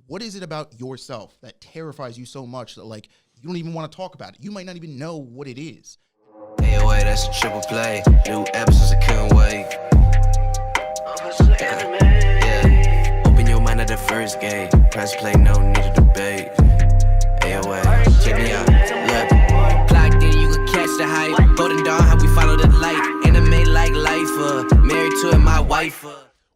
what is it about yourself that terrifies you so much that like you don't even want to talk about it? You might not even know what it is. AOA, that's a triple play. New episodes, I couldn't wait. Yeah, open your mind at the first gate. Press play, no need to debate. AOA, check me out. Look, clocked in, you can catch the hype. Golden Dawn, how we follow the light. Anime like life, married to it, my wife.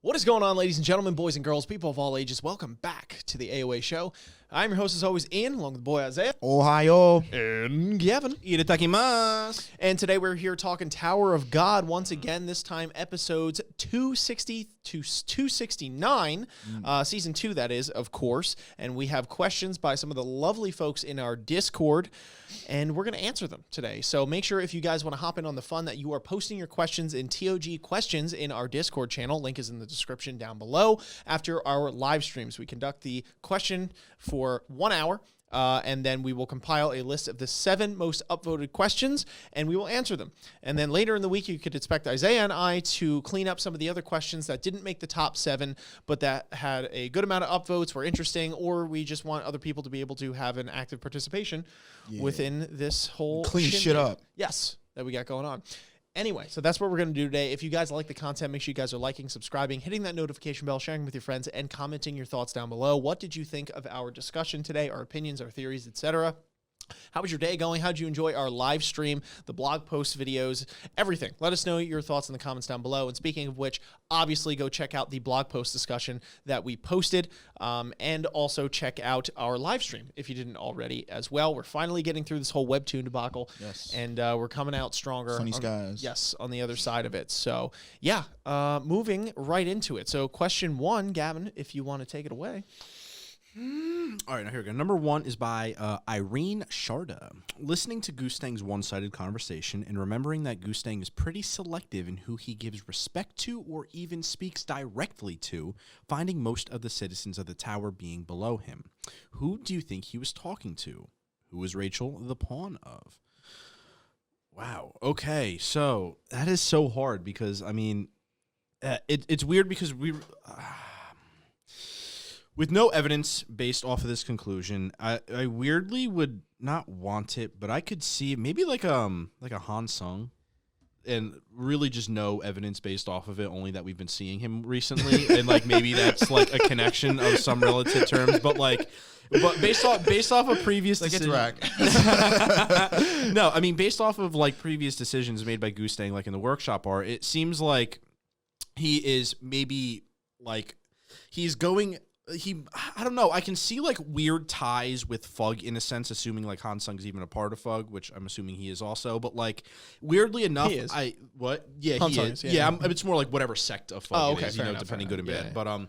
What is going on, ladies and gentlemen, boys and girls, people of all ages? Welcome back to the AOA show. I'm your host, as always, Ian, along with the boy Isaiah. Ohio. And Gavin. Itadakimasu. And today we're here talking Tower of God once again, this time episodes 260 to 269, season 2, that is, of course. And we have questions by some of the lovely folks in our Discord, and we're going to answer them today. So make sure if you guys want to hop in on the fun that you are posting your questions in TOG questions in our Discord channel. Link is in the description down below. After our live streams, we conduct the question for 1 hour. And then we will compile a list of the 7 most upvoted questions, and we will answer them. And then later in the week, you could expect Isaiah and I to clean up some of the other questions that didn't make the top 7, but that had a good amount of upvotes, were interesting, or we just want other people to be able to have an active participation within this whole Clean shit up. Yes, that we got going on. Anyway, so that's what we're going to do today. If you guys like the content, make sure you guys are liking, subscribing, hitting that notification bell, sharing with your friends, and commenting your thoughts down below. What did you think of our discussion today, our opinions, our theories, etc.? How was your day going? How did you enjoy our live stream, the blog post videos, everything? Let us know your thoughts in the comments down below. And speaking of which, obviously go check out the blog post discussion that we posted, and also check out our live stream if you didn't already as well. We're finally getting through this whole Webtoon debacle, and we're coming out stronger. Sunny skies. Yes, on the other side of it. So, yeah, moving right into it. So question 1, Gavin, if you want to take it away. All right, now here we go. Number 1 is by Irene Sharda. Listening to Gustang's one-sided conversation and remembering that Gustang is pretty selective in who he gives respect to or even speaks directly to, finding most of the citizens of the tower being below him. Who do you think he was talking to? Who is Rachel the pawn of? Wow. Okay, so that is so hard because, I mean, it's weird because we... With no evidence based off of this conclusion, I weirdly would not want it, but I could see maybe like a Han Sung, and really just no evidence based off of it, only that we've been seeing him recently, and like maybe that's like a connection of some relative terms, but based off of previous decisions. No, I mean based off of like previous decisions made by Gustang, like in the workshop art, it seems like he is maybe like he's going. I don't know. I can see like weird ties with Fug in a sense, assuming like Han Sung's even a part of Fug, which I'm assuming he is also. But like weirdly enough, he is. Yeah, Han he Sung is. is, Yeah, it's more like whatever sect of Fug it is, fair enough, depending fair good and enough. bad. Yeah.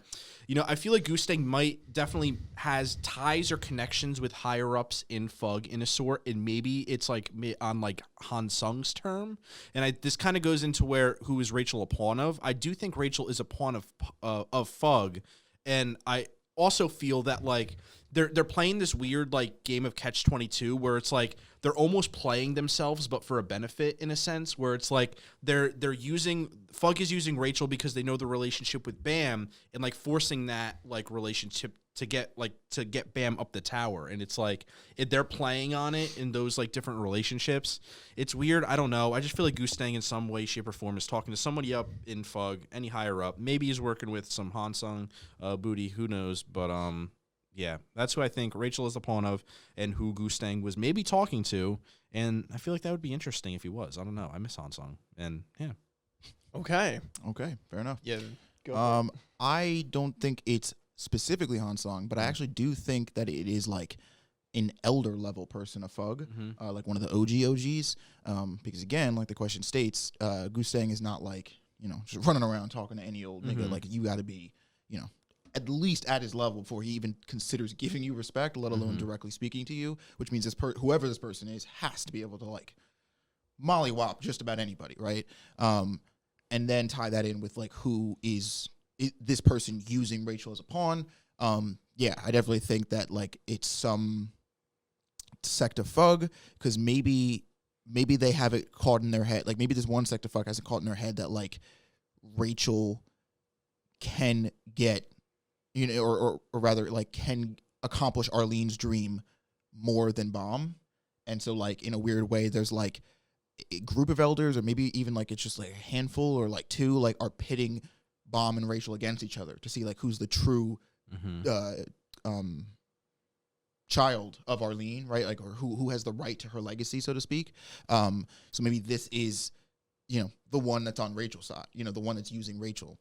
But I feel like Gustang might definitely has ties or connections with higher ups in Fug in a sort, and maybe it's like on like Han Sung's term. And this kind of goes into who is Rachel a pawn of? I do think Rachel is a pawn of Fug, and I also feel that like they're playing this weird like game of catch-22 where it's like they're almost playing themselves but for a benefit in a sense, where it's like they're using Fug is using Rachel because they know the relationship with Baam and like forcing that like relationship to get Baam up the tower, and it's like they're playing on it in those like different relationships. It's weird. I don't know. I just feel like Gustang in some way, shape, or form is talking to somebody up in Fug, any higher up. Maybe he's working with some Han Sung booty. Who knows? But yeah, that's who I think Rachel is the pawn of, and who Gustang was maybe talking to. And I feel like that would be interesting if he was. I don't know. I miss Han Sung, and yeah. Okay, Fair enough. yeah. Go I don't think it's specifically Han Sung, but I actually do think that it is like an elder level person of Fug, like one of the OGs. Because again, like the question states, Gustang is not like, just running around talking to any old nigga. Like you got to be, at least at his level before he even considers giving you respect, let alone directly speaking to you, which means whoever this person is has to be able to like mollywop just about anybody, right? And then tie that in with like who is this person using Rachel as a pawn. Yeah, I definitely think that like it's some sect of Fug, because maybe they have it caught in their head. Like maybe this one sect of Fug has it caught in their head that like Rachel can get you know, or rather like can accomplish Arlene's dream more than Baam. And so like in a weird way, there's like a group of elders, or maybe even like it's just like a handful or like two, like are pitting Baam and Rachel against each other to see like who's the true child of Arlene, right? Like, or who has the right to her legacy, so to speak. So maybe this is, you know, the one that's on Rachel's side, you know, the one that's using Rachel.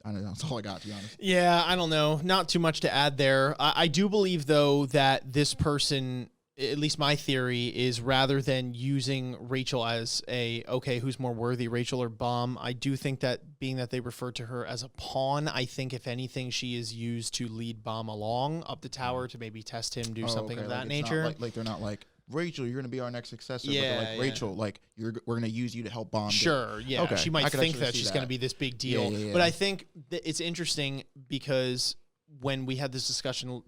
I don't know. That's all I got, to be honest. Yeah, I don't know. Not too much to add there. I do believe, though, that this person, at least my theory, is rather than using Rachel as okay, who's more worthy, Rachel or Baam, I do think that being that they refer to her as a pawn, I think, if anything, she is used to lead Baam along up the tower to maybe test him, do something of that like nature. Like they're not like, Rachel, you're going to be our next successor. Yeah, but they're like, Rachel, like we're going to use you to help Baam. Sure, yeah. Okay, She might think that she's going to be this big deal. Yeah. But I think that it's interesting because when we had this discussion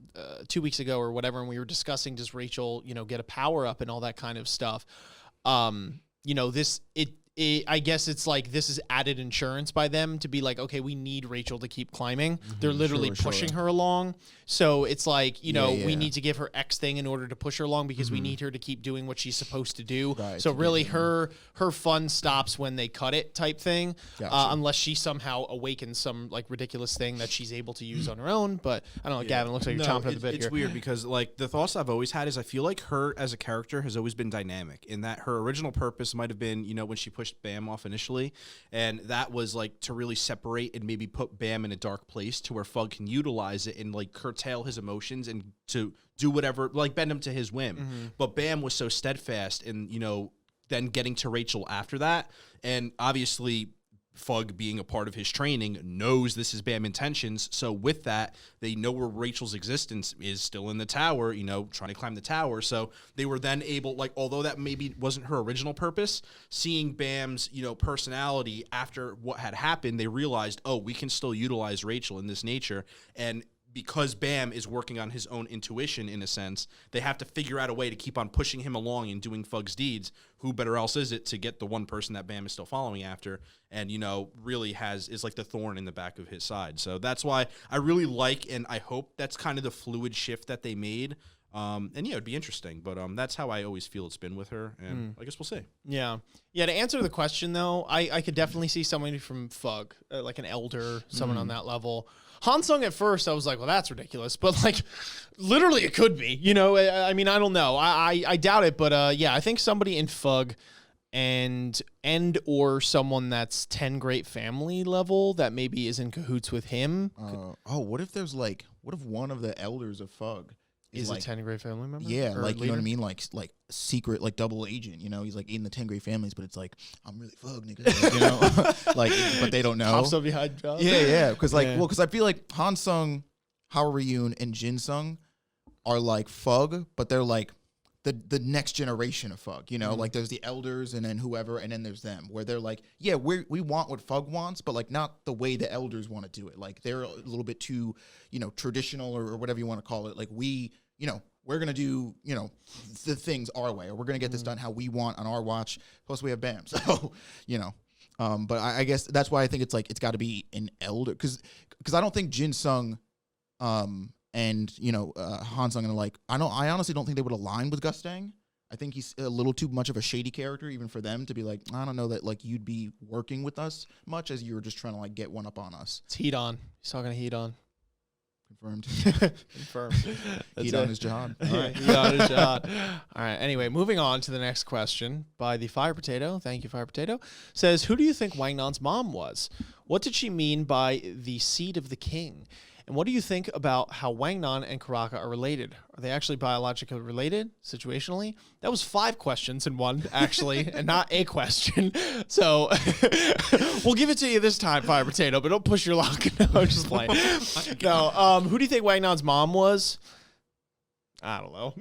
2 weeks ago or whatever, and we were discussing, does Rachel, you know, get a power up and all that kind of stuff, you know, I guess it's like this is added insurance by them to be like, okay, we need Rachel to keep climbing. They're literally pushing her along. So it's like, you know, we need to give her X thing in order to push her along because we need her to keep doing what she's supposed to do. Right, so really her fun stops when they cut it type thing, unless she somehow awakens some like ridiculous thing that she's able to use on her own. But I don't know, Gavin, looks like you're chomping at the bit It's here. weird because like the thoughts I've always had is I feel like her as a character has always been dynamic in that her original purpose might have been, you know, when she pushed Baam off initially, and that was like to really separate and maybe put Baam in a dark place to where Fug can utilize it and like curtail his emotions and to do whatever, like bend him to his whim. But Baam was so steadfast in, you know, then getting to Rachel after that, and obviously Fug, being a part of his training, knows this is Baam intentions. So with that, they know where Rachel's existence is, still in the tower, you know, trying to climb the tower. So they were then able, like, although that maybe wasn't her original purpose, seeing Bam's, you know, personality after what had happened, they realized, oh, we can still utilize Rachel in this nature. And because Baam is working on his own intuition, in a sense, they have to figure out a way to keep on pushing him along and doing Fug's deeds. Who better else is it to get the one person that Baam is still following after and, you know, really is like the thorn in the back of his side. So that's why I really like, and I hope that's kind of the fluid shift that they made. And yeah, it'd be interesting, but that's how I always feel it's been with her, and I guess we'll see. Yeah. To answer the question, though, I could definitely see somebody from Fug, like an elder, someone on that level. Hansung at first, I was like, well, that's ridiculous. But, like, literally it could be. You know, I mean, I don't know. I doubt it. But, yeah, I think somebody in Fug and or someone that's 10 Great Family level that maybe is in cahoots with him. What if one of the elders of Fug is like, a 10 Great Family member? Yeah, or like, leader? you know what I mean? Like secret, like double agent, you know? He's like in the 10 Great Families, but it's like, I'm really Fug, nigga. Like, you know? Like, but they don't know. Pops up behind John. Yeah. Because because I feel like Hansung, Hao-Ryun, and Jin-sung are like Fug, but they're like the next generation of Fug, you know? Like there's the elders and then whoever, and then there's them, where they're like, yeah, we want what Fug wants, but like not the way the elders want to do it. Like they're a little bit too, you know, traditional or whatever you want to call it. Like you know, we're going to do, you know, the things our way, or we're going to get this done how we want on our watch. Plus we have Baam. So, you know, but I guess that's why I think it's like, it's got to be an elder. Cause I don't think Jin-sung, and, you know, Hansung and like, I honestly don't think they would align with Gustang. I think he's a little too much of a shady character, even for them to be like, I don't know that like you'd be working with us much as you were just trying to like get one up on us. It's heat on. He's talking to heat on. Confirmed. Confirmed. Heat on his jihad. All right. Heat on his jihad. All right. Anyway, moving on to the next question by the Fire Potato. Thank you, Fire Potato. Says, who do you think Wangnan's mom was? What did she mean by the seed of the king? And what do you think about how Wangnan and Karaka are related? Are they actually biologically related, situationally? That was 5 questions in one, actually, and not a question. So we'll give it to you this time, Fire Potato, but don't push your luck. No, I'm just playing. No, who do you think Wangnan's mom was? I don't know.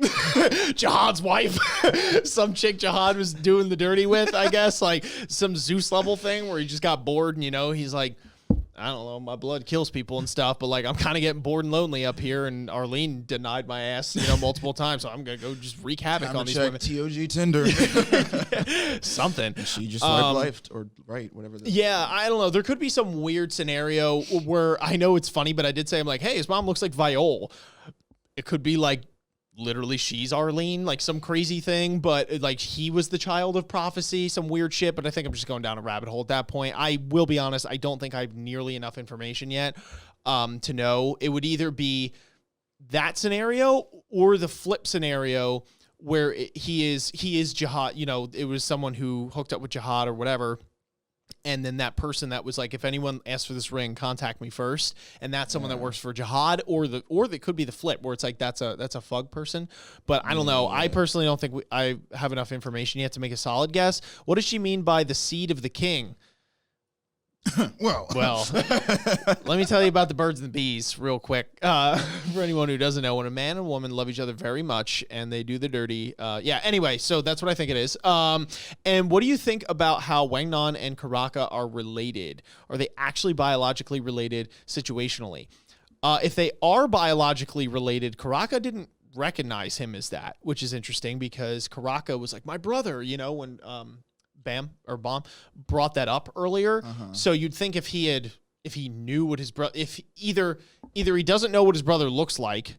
Jihad's wife. Some chick Jihad was doing the dirty with, I guess. Like some Zeus level thing where he just got bored and, you know, he's like, I don't know, my blood kills people and stuff, but like I'm kind of getting bored and lonely up here, and Arlene denied my ass, multiple times, so I'm gonna go just wreak havoc on these women. TOG Tinder. Something. And she just swiped left or right, whatever. Yeah, I don't know. There could be some weird scenario where I know it's funny, but I did say, I'm like, hey, his mom looks like Viole. It could be like literally she's Arlene, like some crazy thing, but like he was the child of prophecy, some weird shit. But I think I'm just going down a rabbit hole at that point. I will be honest, I don't think I have nearly enough information yet to know. It would either be that scenario or the flip scenario where he is Jihad. It was someone who hooked up with Jihad or whatever. And then that person that was like, if anyone asks for this ring, contact me first. And that's someone that works for Jihad, or that could be the flip where it's like that's a Fug person. But I don't know. I personally don't think I have enough information yet to make a solid guess. What does she mean by the seed of the king? Well, let me tell you about the birds and the bees real quick. For anyone who doesn't know, when a man and woman love each other very much and they do the dirty. Anyway, so that's what I think it is. And what do you think about how Wangnan and Karaka are related? Are they actually biologically related situationally? If they are biologically related, Karaka didn't recognize him as that, which is interesting because Karaka was like, my brother, when Baam brought that up earlier. So you'd think if he knew what his brother, if either he doesn't know what his brother looks like,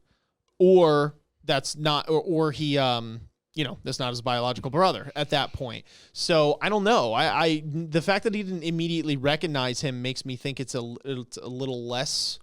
or that's not, or he, that's not his biological brother at that point. So I don't know. The fact that he didn't immediately recognize him makes me think it's a little less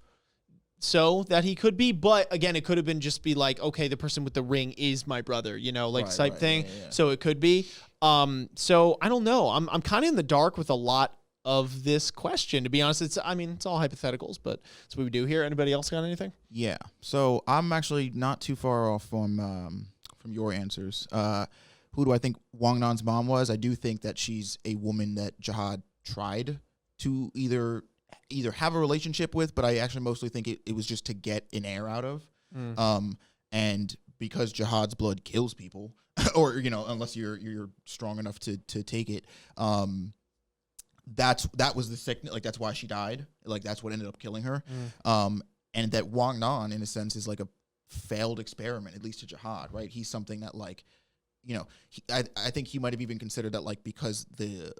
so that he could be, but again, it could have been just be like, okay, the person with the ring is my brother, type thing. Yeah. So it could be. So I don't know. I'm kind of in the dark with a lot of this question, to be honest. It's all hypotheticals, but that's what we do here. Anybody else got anything? Yeah. So I'm actually not too far off from your answers. Who do I think Wangnan's mom was? I do think that she's a woman that Jihad tried to either have a relationship with, but I actually mostly think it was just to get an heir out of. And because Jihad's blood kills people, or unless you're strong enough to take it, that was the sickness. Like that's why she died. Like that's what ended up killing her. And that Wangnan, in a sense, is like a failed experiment, at least to Jihad, right? He's something that like, I think he might have even considered that like because the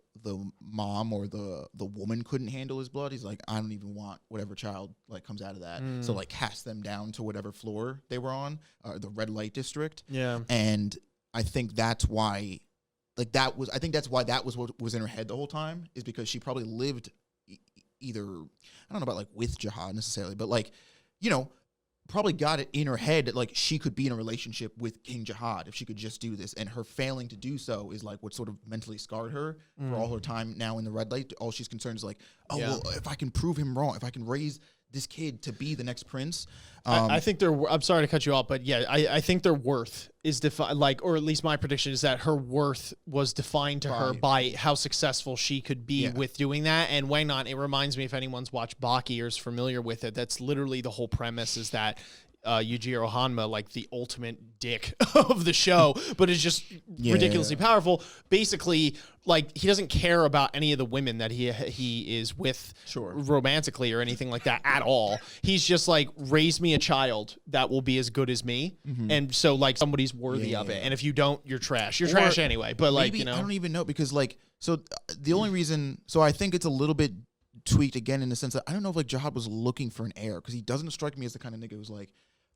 mom or the woman couldn't handle his blood, he's like, I don't even want whatever child like comes out of that. So like cast them down to whatever floor they were on, the red light district. Yeah. And I think that's why, that was what was in her head the whole time, is because she probably lived either, I don't know about like with Jihad necessarily, but like, probably got it in her head that like she could be in a relationship with King Jihad if she could just do this, and her failing to do so is like what sort of mentally scarred her for all her time now in the red light. All she's concerned is like, well, if I can prove him wrong, if I can raise this kid to be the next prince. I think I'm sorry to cut you off, but yeah, I think their worth is defined, or at least my prediction is that her worth was defined to her by how successful she could be with doing that. And Wangnan, it reminds me, if anyone's watched Baki or is familiar with it, that's literally the whole premise, is that Yujiro Hanma, like the ultimate dick of the show, but is just ridiculously powerful. Basically, like he doesn't care about any of the women that he is with romantically or anything like that at all. He's just like, raise me a child that will be as good as me, and so like somebody's worthy of it. And if you don't, you're trash. You're trash anyway. But like, I don't even know, because like, so the only reason, so I think it's a little bit tweaked again in the sense that I don't know if like Jihad was looking for an heir, because he doesn't strike me as the kind of nigga who's like,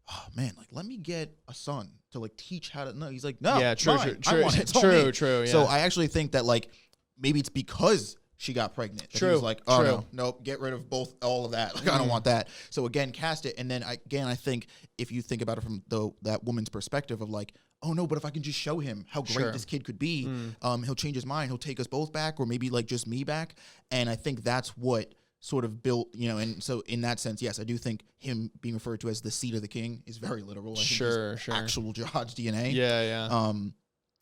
oh man, like let me get a son to like teach how to. No, he's like, no, I want it. True. Yeah. So I actually think that like maybe it's because she got pregnant. That he was like, oh no, get rid of all of that. Like I don't want that. So again, cast it, and then I think if you think about it from that woman's perspective of like, oh no, but if I can just show him how great this kid could be, he'll change his mind. He'll take us both back, or maybe like just me back. And I think that's what sort of built, and so in that sense, yes, I do think him being referred to as the seed of the king is very literal. I think actual Jihad's DNA. Yeah.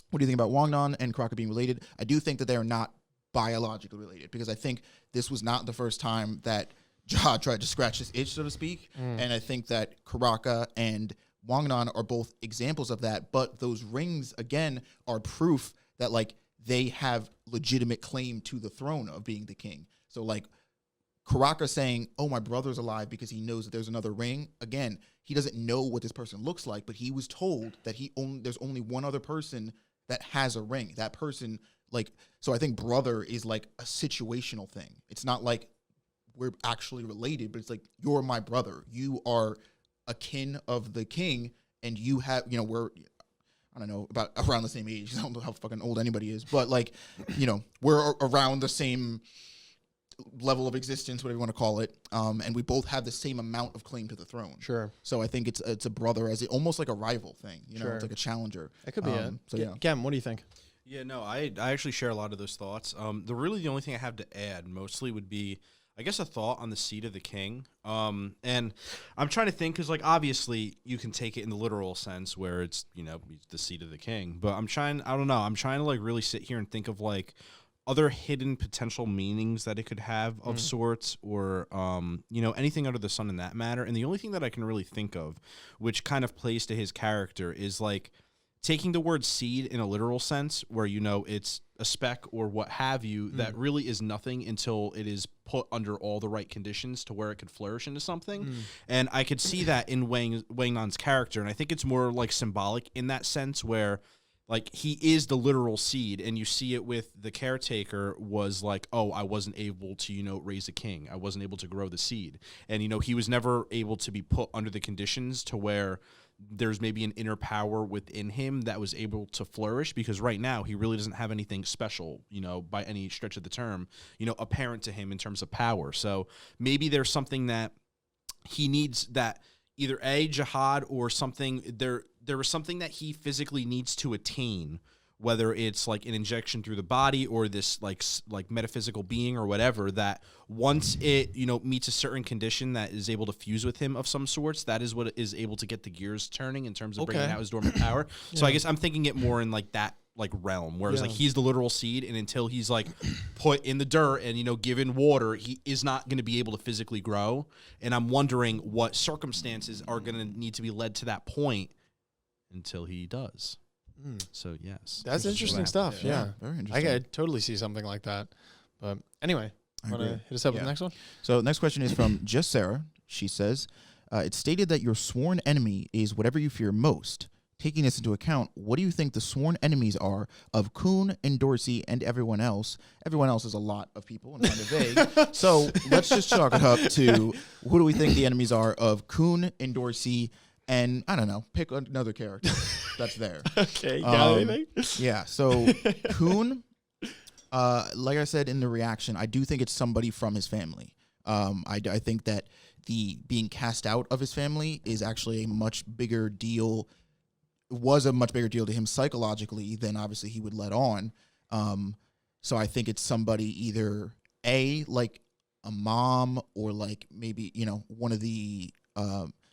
What do you think about Wangnan and Karaka being related? I do think that they are not biologically related, because I think this was not the first time that Jihad tried to scratch his itch, so to speak. And I think that Karaka and Wangnan are both examples of that, but those rings, again, are proof that, like, they have legitimate claim to the throne of being the king. So, like, Karaka saying, "Oh, my brother's alive," because he knows that there's another ring. Again, he doesn't know what this person looks like, but he was told that there's only one other person that has a ring. That person, like, so I think brother is like a situational thing. It's not like we're actually related, but it's like, you're my brother. You are a kin of the king, and you have, we're, I don't know, about around the same age. I don't know how fucking old anybody is, but like, we're around the same level of existence, whatever you want to call it, and we both have the same amount of claim to the throne. Sure. So I think it's a brother, as almost like a rival thing. Sure. It's like a challenger. It could be it. So yeah. Gem, what do you think? Yeah, no, I actually share a lot of those thoughts. The only thing I have to add mostly would be, I guess, a thought on the seat of the king. And I'm trying to think, because, like, obviously you can take it in the literal sense where it's, the seat of the king. But I'm trying to, like, really sit here and think of, like, other hidden potential meanings that it could have of sorts, or, anything under the sun in that matter. And the only thing that I can really think of, which kind of plays to his character, is, like, taking the word seed in a literal sense, where, it's a speck or what have you, that really is nothing until it is put under all the right conditions to where it could flourish into something. And I could see that in Wangnan's character. And I think it's more like symbolic in that sense, where, like, he is the literal seed, and you see it with the caretaker was like, oh, I wasn't able to, raise a king. I wasn't able to grow the seed. And, he was never able to be put under the conditions to where there's maybe an inner power within him that was able to flourish, because right now he really doesn't have anything special, by any stretch of the term, apparent to him in terms of power. So maybe there's something that he needs, that either jihad or something, there is something that he physically needs to attain, whether it's like an injection through the body or this like metaphysical being or whatever, that once it, meets a certain condition that is able to fuse with him of some sorts, that is what is able to get the gears turning in terms of bringing out his dormant power. So I guess I'm thinking it more in like that like realm, whereas like he's the literal seed, and until he's like put in the dirt and given water, he is not going to be able to physically grow. And I'm wondering what circumstances are going to need to be led to that point until he does. So yes, that's interesting stuff. Yeah, very interesting. I could totally see something like that. But anyway, want to hit us up with the next one? So the next question is from Just Sarah. She says, "It's stated that your sworn enemy is whatever you fear most. Taking this into account, what do you think the sworn enemies are of Kuhn, Endorsi, and everyone else? Everyone else is a lot of people and kind of vague. So let's just chalk it up to who do we think the enemies are of Kuhn, Endorsi, and I don't know, pick another character that's there." Okay, got anything? Yeah, so Kuhn, like I said in the reaction, I do think it's somebody from his family. I think that the being cast out of his family is actually a much bigger deal, was a much bigger deal to him psychologically than obviously he would let on. So I think it's somebody either like a mom, or like maybe, one of the,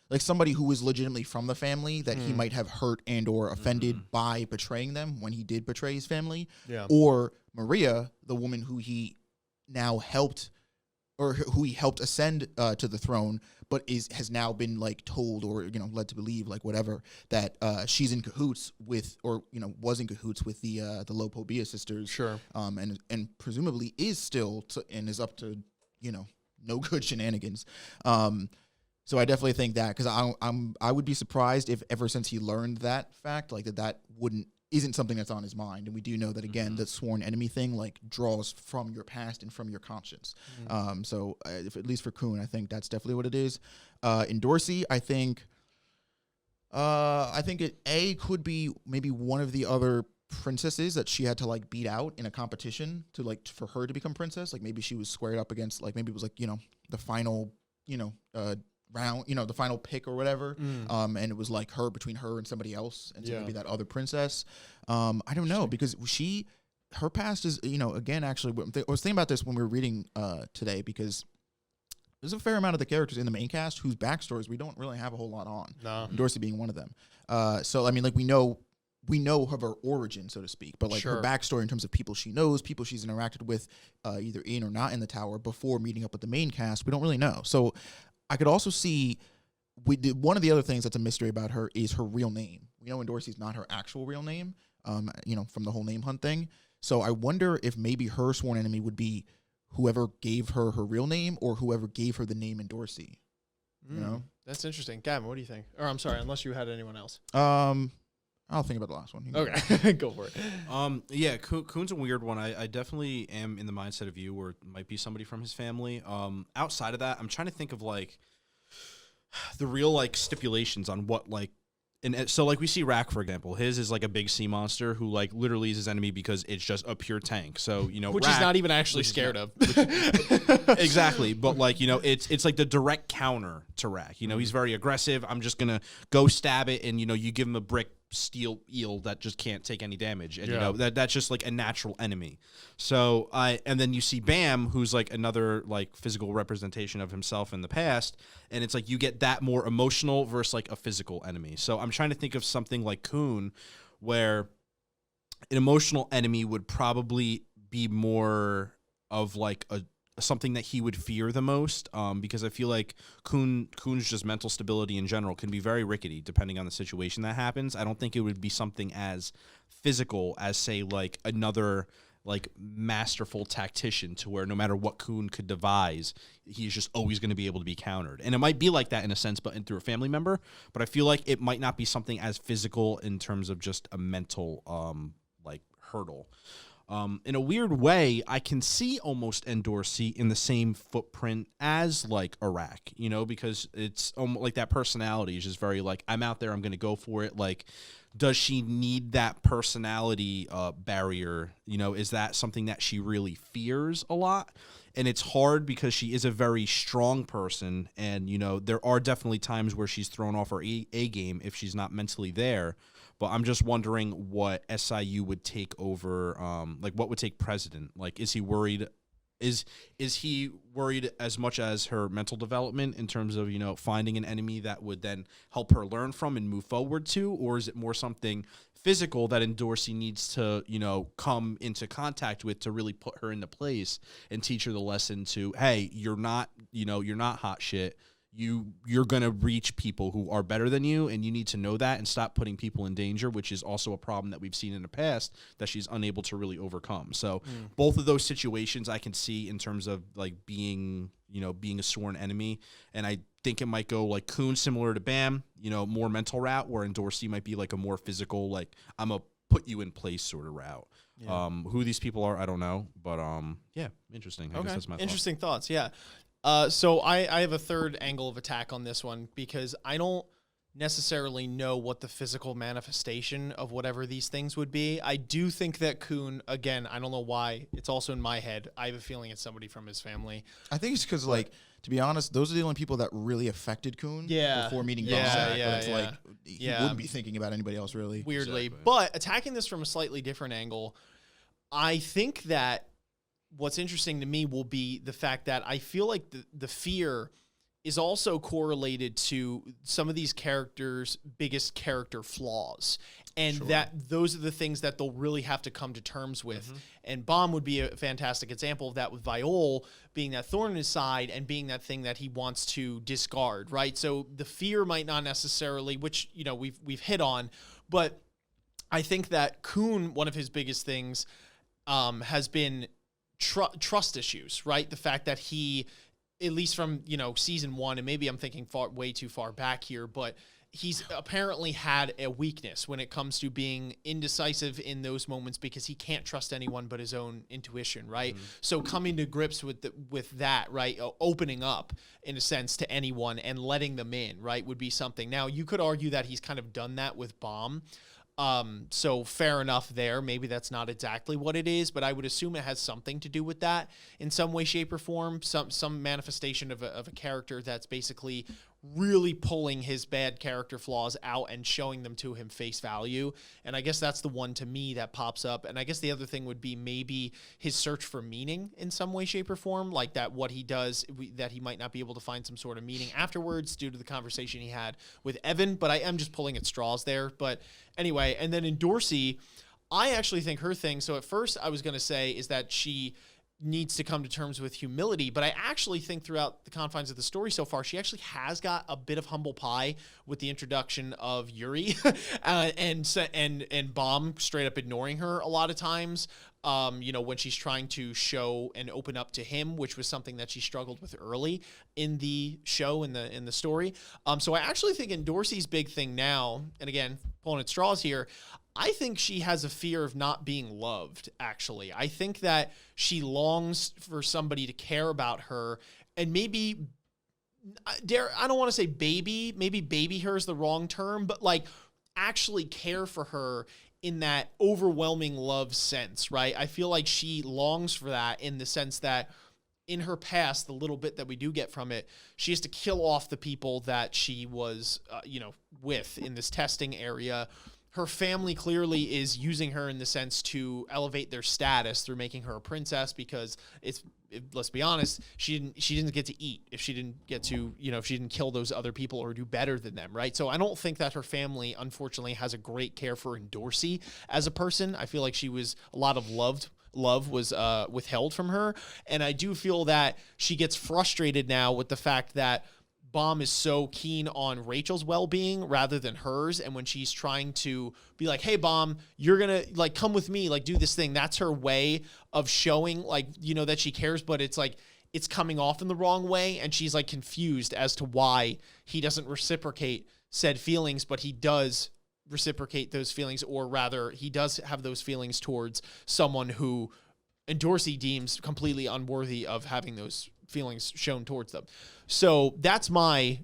like somebody who was legitimately from the family that he might have hurt and or offended by betraying them when he did betray his family. Yeah. Or Maria, the woman who he now helped, or who he helped ascend to the throne, but has now been like told or led to believe, like whatever, that she's in cahoots with, or was in cahoots with the Lopobia sisters. Sure. And presumably is still and is up to no good shenanigans. So I definitely think that, because I would be surprised if ever since he learned that fact, like that isn't something that's on his mind. And we do know that, again, the sworn enemy thing like draws from your past and from your conscience. So if, at least for Kuhn, I think that's definitely what it is. Endorsi, I think it could be maybe one of the other princesses that she had to like beat out in a competition to like for her to become princess. Like maybe she was squared up against, like maybe it was like the final round, the final pick or whatever. And it was like between her and somebody else, and so maybe that other princess. I don't know, because her past is, again, actually, I was thinking about this when we were reading today, because there's a fair amount of the characters in the main cast whose backstories we don't really have a whole lot on. No. Endorsi being one of them. So I mean, like we know of her origin, so to speak, but like her backstory in terms of people she knows, people she's interacted with, either in or not in the tower before meeting up with the main cast, we don't really know. So I could also see one of the other things that's a mystery about her is her real name. We know Endorsi's not her actual real name, from the whole name hunt thing. So I wonder if maybe her sworn enemy would be whoever gave her real name or whoever gave her the name Endorsi. You know? That's interesting. Gavin, what do you think? Or I'm sorry, unless you had anyone else. I'll think about the last one. Okay, go for it. Yeah, Kuhn's a weird one. I definitely am in the mindset of you, where it might be somebody from his family. Outside of that, I'm trying to think of like the real like stipulations on what like. And so, like, we see Rack, for example. His is, like, a big sea monster who, like, literally is his enemy because it's just a pure tank. So, you know, Which Rack, he's not even actually scared of. Exactly. But, like, you know, it's like the direct counter to Rack. You know, he's very aggressive. I'm just going to go stab it. And, you know, you give him a brick steel eel that just can't take any damage. And, you know, that's just, like, a natural enemy. So, and then you see Baam, who's, like, another, like, physical representation of himself in the past. And it's like you get that more emotional versus, like, a physical enemy. So I'm trying to think of something like Kuhn, where an emotional enemy would probably be more of, like, something that he would fear the most, because I feel like Kuhn's just mental stability in general can be very rickety depending on the situation that happens. I don't think it would be something as physical as, say, like another like masterful tactician, to where no matter what Kuhn could devise, he's just always going to be able to be countered. And it might be like that in a sense, but through a family member. But I feel like it might not be something as physical in terms of just a mental like hurdle. In a weird way, I can see almost Endorsi in the same footprint as like Iraq, you know, because it's like that personality is just very like, I'm out there, I'm going to go for it. Like, does she need that personality barrier? You know, is that something that she really fears a lot? And it's hard because she is a very strong person. And, you know, there are definitely times where she's thrown off her A game if she's not mentally there. But I'm just wondering what SIU would take over, like what would take precedent? Like, is he worried? Is he worried as much as her mental development in terms of, you know, finding an enemy that would then help her learn from and move forward to? Or is it more something physical that Endorsi needs to, you know, come into contact with to really put her into place and teach her the lesson to, hey, you're not, you know, you're not hot shit. You're going to reach people who are better than you, and you need to know that and stop putting people in danger, which is also a problem that we've seen in the past that she's unable to really overcome. So both of those situations I can see in terms of like being, you know, being a sworn enemy. And I think it might go like Kuhn similar to Baam, you know, more mental route, where Endorsi might be like a more physical, like I'm a put you in place sort of route. Yeah. Who these people are, I don't know, but yeah, interesting. I guess that's my interesting thoughts. Yeah. So I have a third angle of attack on this one, because I don't necessarily know what the physical manifestation of whatever these things would be. I do think that Kuhn, again, I don't know why, it's also in my head, I have a feeling it's somebody from his family. I think it's because, like, to be honest, those are the only people that really affected Kuhn before meeting Baam. It's like, he wouldn't be thinking about anybody else, really. Weirdly. Exactly. But attacking this from a slightly different angle, I think that what's interesting to me will be the fact that I feel like the fear is also correlated to some of these characters' biggest character flaws. And that those are the things that they'll really have to come to terms with. And Baam would be a fantastic example of that, with Viole being that thorn in his side and being that thing that he wants to discard, right? So the fear might not necessarily, which, you know, we've hit on, but I think that Kuhn, one of his biggest things has been trust issues, right? The fact that he, at least from, you know, season 1, and maybe I'm thinking way too far back here, but he's apparently had a weakness when it comes to being indecisive in those moments, because he can't trust anyone but his own intuition, right? So coming to grips with that, right, opening up in a sense to anyone and letting them in, right, would be something. Now, you could argue that he's kind of done that with Baam. So fair enough there. Maybe that's not exactly what it is, but I would assume it has something to do with that in some way, shape, or form. Some manifestation of a character that's basically really pulling his bad character flaws out and showing them to him face value. And I guess that's the one to me that pops up. And I guess the other thing would be maybe his search for meaning in some way, shape, or form, like that what he does, that he might not be able to find some sort of meaning afterwards due to the conversation he had with Evan. But I am just pulling at straws there. But anyway, and then Endorsi, I actually think her thing, so at first I was going to say is that she needs to come to terms with humility. But I actually think throughout the confines of the story so far, she actually has got a bit of humble pie with the introduction of Yuri and Baam straight up ignoring her a lot of times. When she's trying to show and open up to him, which was something that she struggled with early in the show, in the story. So I actually think Endorsi's big thing now, and again, pulling at straws here, I think she has a fear of not being loved, actually. I think that she longs for somebody to care about her and maybe, I don't want to say maybe baby her is the wrong term, but like actually care for her in that overwhelming love sense, right? I feel like she longs for that in the sense that in her past, the little bit that we do get from it, she has to kill off the people that she was, with in this testing area. Her family clearly is using her in the sense to elevate their status through making her a princess because let's be honest, she didn't get to eat if she didn't get to, if she didn't kill those other people or do better than them, right? So I don't think that her family, unfortunately, has a great care for Endorsi as a person. I feel like a lot of love was withheld from her. And I do feel that she gets frustrated now with the fact that Baam is so keen on Rachel's well-being rather than hers. And when she's trying to be like, hey, Baam, you're going to like come with me, like do this thing. That's her way of showing like, that she cares, but it's like, it's coming off in the wrong way. And she's like confused as to why he doesn't reciprocate said feelings, but he does reciprocate those feelings, or rather he does have those feelings towards someone who Endorsi deems completely unworthy of having those feelings shown towards them. So that's my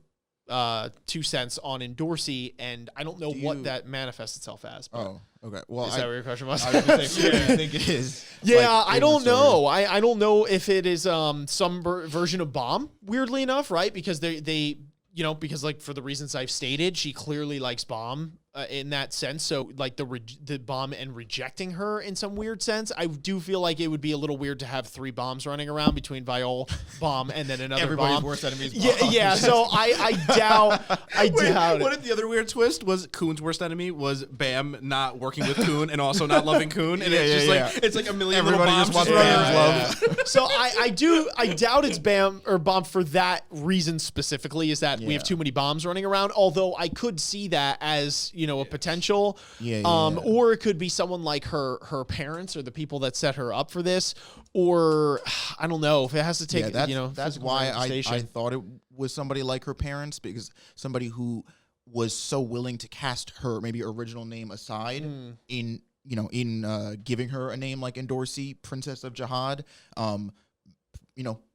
2 cents on Endorsi, and I don't know what that manifests itself as. Oh, okay. Well, is that what your question was? I was gonna say, I think it is. Yeah, like, I don't know. I don't know if it is some version of Baam, weirdly enough, right? Because they because like for the reasons I've stated, she clearly likes Baam in that sense. So like the Baam and rejecting her in some weird sense, I do feel like it would be a little weird to have 3 Baams running around between Viole, Baam, and then another Everybody's Baam. worst enemy is Baam. Yeah. So I doubt. What it. if the other weird twist was Coon's worst enemy was Baam not working with Coon and also not loving Coon, and it's like a million Everybody little just Baams wants just Baam's love. So I doubt it's Baam for that reason specifically, is that we have too many Baams running around. Although I could see that as a potential. Or it could be someone like her parents or the people that set her up for this, or I don't know if it has to take. That's why I thought it was somebody like her parents, because somebody who was so willing to cast her maybe original name aside in giving her a name like Endorsi, Princess of Jihad,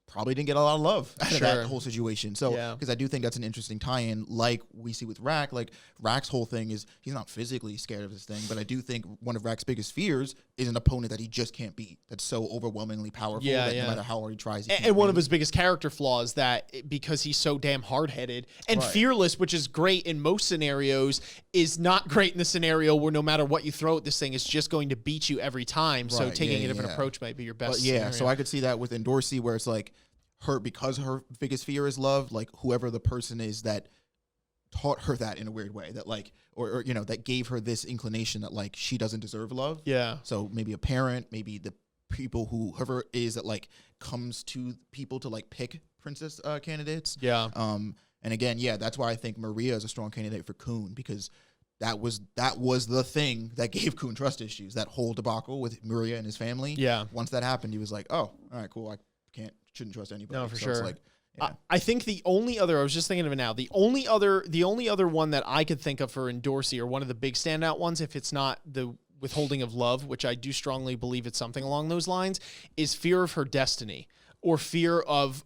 probably didn't get a lot of love out of that whole situation. So, because I do think that's an interesting tie-in, like we see with Rack. Like, Rack's whole thing is he's not physically scared of this thing, but I do think one of Rack's biggest fears is an opponent that he just can't beat, that's so overwhelmingly powerful that no matter how hard he tries, and one of his biggest character flaws, that because he's so damn hard-headed and fearless, which is great in most scenarios, is not great in the scenario where no matter what you throw at this thing, it's just going to beat you every time. So taking a different approach might be your best scenario. So I could see that with Endorsi, where it's like, because her biggest fear is love, like whoever the person is that taught her that in a weird way, that like, or that gave her this inclination that like she doesn't deserve love. Yeah. So maybe a parent, maybe the people whoever it is that like comes to people to like pick princess candidates. Yeah. And again, that's why I think Maria is a strong candidate for Coon, because that was the thing that gave Coon trust issues, that whole debacle with Maria and his family. Yeah. Once that happened, he was like, oh, all right, cool. I shouldn't trust anybody. No, for sure. Like, I think the only other, I was just thinking of it now, the only other one that I could think of for Endorsi, or one of the big standout ones, if it's not the withholding of love, which I do strongly believe it's something along those lines, is fear of her destiny, or fear of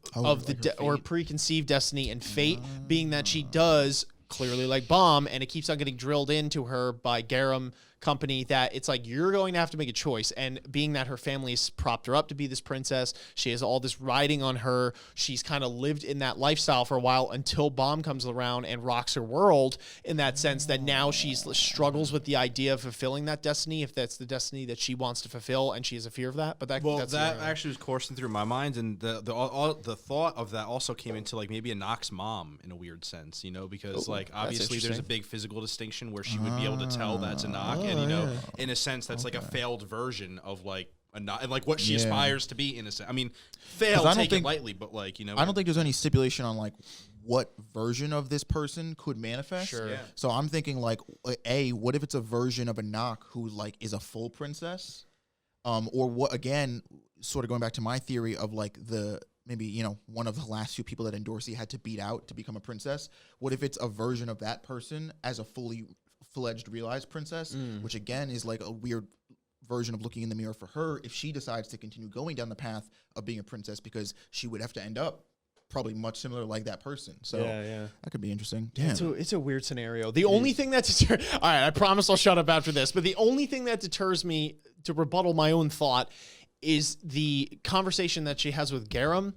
or preconceived destiny and fate, being that she does clearly like Baam, and it keeps on getting drilled into her by Garam company that it's like, you're going to have to make a choice. And being that her family's propped her up to be this princess, she has all this riding on her, she's kind of lived in that lifestyle for a while until Baam comes around and rocks her world, in that sense that now she struggles with the idea of fulfilling that destiny, if that's the destiny that she wants to fulfill, and she has a fear of that. But that's actually was coursing through my mind, and the thought of that also came into like maybe a Nox mom in a weird sense, because like obviously there's a big physical distinction where she would be able to tell that's a Nox. And, in a sense, that's like a failed version of like and like what she Yeah. aspires to be in a sense. I mean, 'Cause fail, I don't take it think- lightly, but like, you know. I don't think there's any stipulation on like what version of this person could manifest. Sure. Yeah. So I'm thinking like, what if it's a version of a knock who like is a full princess, or what? Again, sort of going back to my theory of like maybe, you know, one of the last few people that Endorsi had to beat out to become a princess. What if it's a version of that person as a fully fledged realized princess, which again is like a weird version of looking in the mirror for her if she decides to continue going down the path of being a princess, because she would have to end up probably much similar like that person. So that could be interesting. Damn. It's a weird scenario. The only thing that all right, I promise I'll shut up after this, but the only thing that deters me to rebuttal my own thought is the conversation that she has with Garam.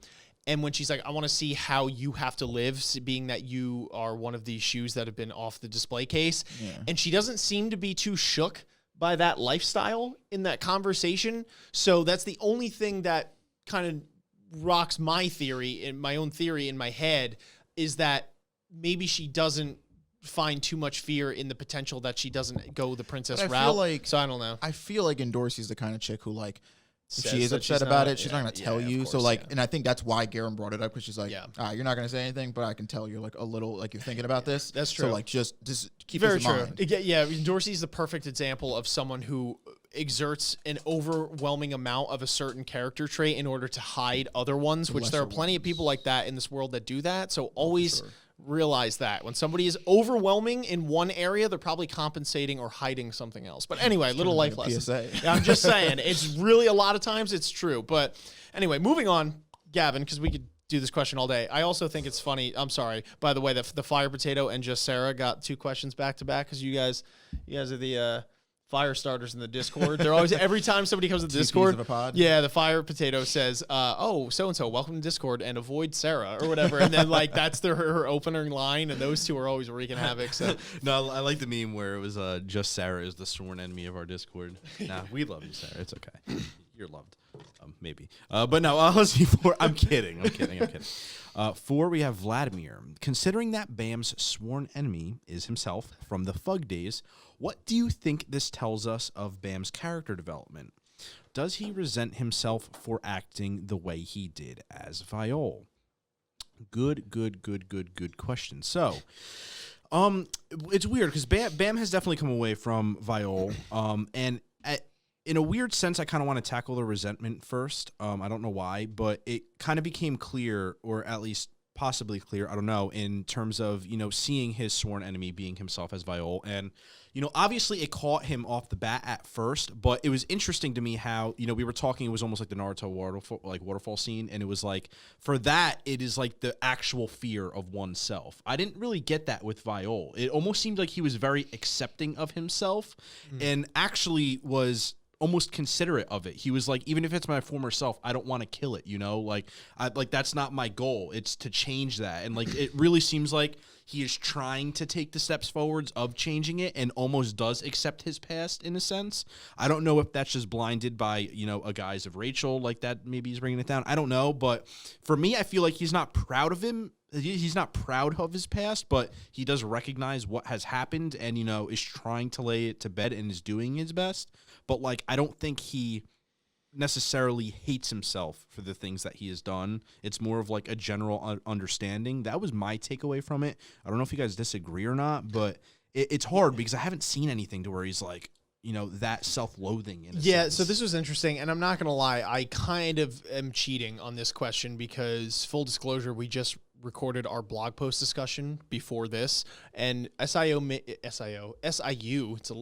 And when she's like, I want to see how you have to live, being that you are one of these shoes that have been off the display case. Yeah. And she doesn't seem to be too shook by that lifestyle in that conversation. So that's the only thing that kind of rocks my theory, in my own theory in my head, is that maybe she doesn't find too much fear in the potential that she doesn't go the princess But I route. feel like- so I don't know. I feel like Endorsi's the kind of chick who like, if Says she is that upset she's about not- it, she's not going to tell of you. course, So like, yeah. and I think that's why Garam brought it up, because she's like, Yeah. you're not going to say anything, but I can tell you're like a little, like you're thinking about this. That's So true. like, just keep Very this in true. mind. Yeah, Dorsey's the perfect example of someone who exerts an overwhelming amount of a certain character trait in order to hide other ones, which there are lesser plenty of ones. people like that in this world that do that. So always realize that when somebody is overwhelming in one area, they're probably compensating or hiding something else. But anyway, little life like a lesson. PSA. Yeah, I'm just saying, it's really a lot of times it's true. But anyway, moving on, Gavin, because we could do this question all day. I also think it's funny. I'm sorry, by the way, that the Fire Potato and Just Sarah got 2 questions back to back, because you guys are the fire starters in the Discord. They're always, every time somebody comes to the TPs Discord, of a pod. yeah, the Fire Potato says, oh, so-and-so, welcome to Discord and avoid Sarah or whatever. And then like, that's her opening line. And those two are always wreaking havoc. So No, I like the meme where it was just Sarah is the sworn enemy of our Discord. Nah, we love you, Sarah. It's okay. You're loved. Maybe. But no, let's see. I'm kidding. I'm kidding. 4, we have Vladimir. Considering that Bam's sworn enemy is himself from the Fug days, what do you think this tells us of Bam's character development? Does he resent himself for acting the way he did as Viole? Good question. So, it's weird because Bam has definitely come away from Viole, and in a weird sense, I kind of want to tackle the resentment first. I don't know why, but it kind of became clear, or at least possibly clear, I don't know, in terms of, you know, seeing his sworn enemy being himself as Viole. And, you know, obviously it caught him off the bat at first, but it was interesting to me how, you know, we were talking, it was almost like the Naruto waterfall scene, and it was like, for that, it is like the actual fear of oneself. I didn't really get that with Viole. It almost seemed like he was very accepting of himself and actually was almost considerate of it. He was like, even if it's my former self, I don't want to kill it, you know? Like that's not my goal. It's to change that. And like it really seems like he is trying to take the steps forwards of changing it and almost does accept his past in a sense. I don't know if that's just blinded by, you know, a guise of Rachel, like that maybe he's bringing it down. I don't know, but for me, I feel like he's not proud of him. He's not proud of his past, but he does recognize what has happened and, you know, is trying to lay it to bed and is doing his best. But, like, I don't think he necessarily hates himself for the things that he has done. It's more of, like, a general understanding. That was my takeaway from it. I don't know if you guys disagree or not, but it's hard because I haven't seen anything to where he's, like, you know, that self-loathing in a sense. So this was interesting, and I'm not going to lie, I kind of am cheating on this question because, full disclosure, we just recorded our blog post discussion before this, and SIU,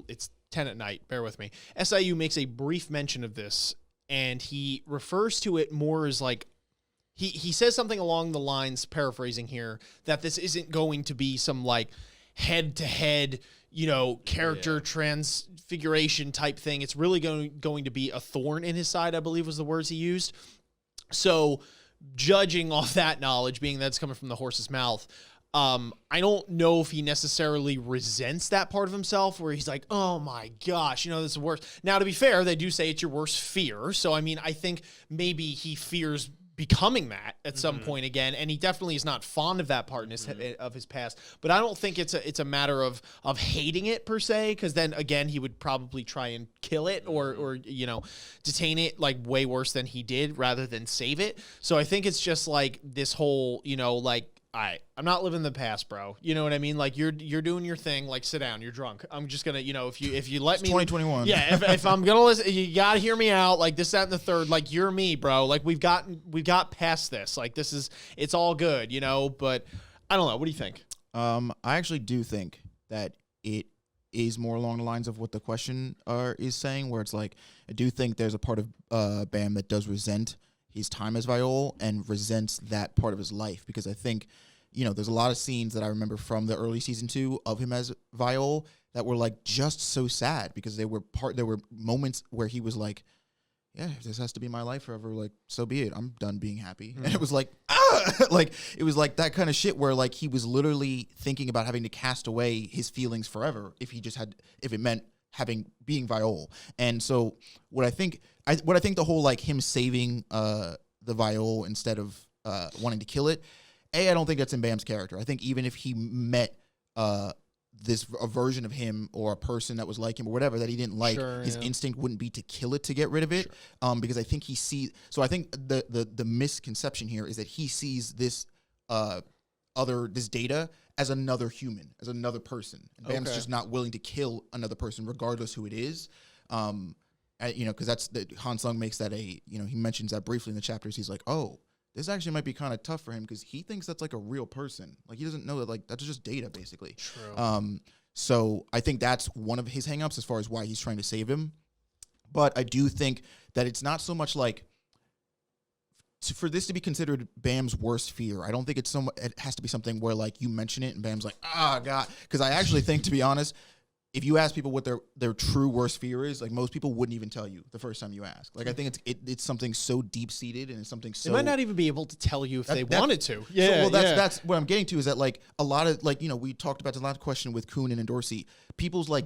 it's 10 at night, bear with me. SIU makes a brief mention of this, and he refers to it more as like, he says something along the lines, paraphrasing here, that this isn't going to be some like head-to-head, you know, character transfiguration type thing. It's really going to be a thorn in his side, I believe was the words he used. So judging off that knowledge, being that's coming from the horse's mouth, I don't know if he necessarily resents that part of himself where he's like, oh my gosh, you know, this is worse. Now, to be fair, they do say it's your worst fear. So, I mean, I think maybe he fears becoming that at some point again, and he definitely is not fond of that part in of his past. But I don't think it's a matter of hating it per se, because then again he would probably try and kill it or detain it like way worse than he did rather than save it. So I think it's just like this whole I'm not living the past, bro. You know what I mean? Like you're doing your thing. Like sit down. You're drunk. I'm just gonna, if you let me. 2021. Yeah. If I'm gonna listen, you gotta hear me out. Like this, that, and the third. Like you're me, bro. Like we've got past this. Like it's all good, But I don't know. What do you think? I actually do think that it is more along the lines of what the question is saying, where it's like I do think there's a part of Baam that does resent his time as Viole and resents that part of his life, because I think, there's a lot of scenes that I remember from the early season 2 of him as Viole that were like just so sad, because there were moments where he was like, yeah, if this has to be my life forever, like, so be it. I'm done being happy. And it was like, like, it was like that kind of shit where like he was literally thinking about having to cast away his feelings forever if it meant being Viole. And so what I think the whole like him saving the Viole instead of wanting to kill it, I don't think that's in Bam's character. I think even if he met a version of him or a person that was like him or whatever that he didn't like, his instinct wouldn't be to kill it to get rid of it. Because I think I think the misconception here is that he sees this this data as another human, as another person. And Bam's just not willing to kill another person, regardless who it is. Because that's Han Sung makes that he mentions that briefly in the chapters. He's like, oh, this actually might be kind of tough for him because he thinks that's like a real person. Like he doesn't know that like that's just data basically. True. So I think that's one of his hangups as far as why he's trying to save him. But I do think that it's not so much like for this to be considered Bam's worst fear. I don't think it has to be something where like you mention it and Bam's like, God. Because I actually think, to be honest, if you ask people what their true worst fear is, like most people wouldn't even tell you the first time you ask. Like I think it's something so deep seated and it's something so. They might not even be able to tell you if they wanted to. Yeah. So, that's what I'm getting to is that like a lot of like we talked about the last question with Kuhn and Endorsi. People's like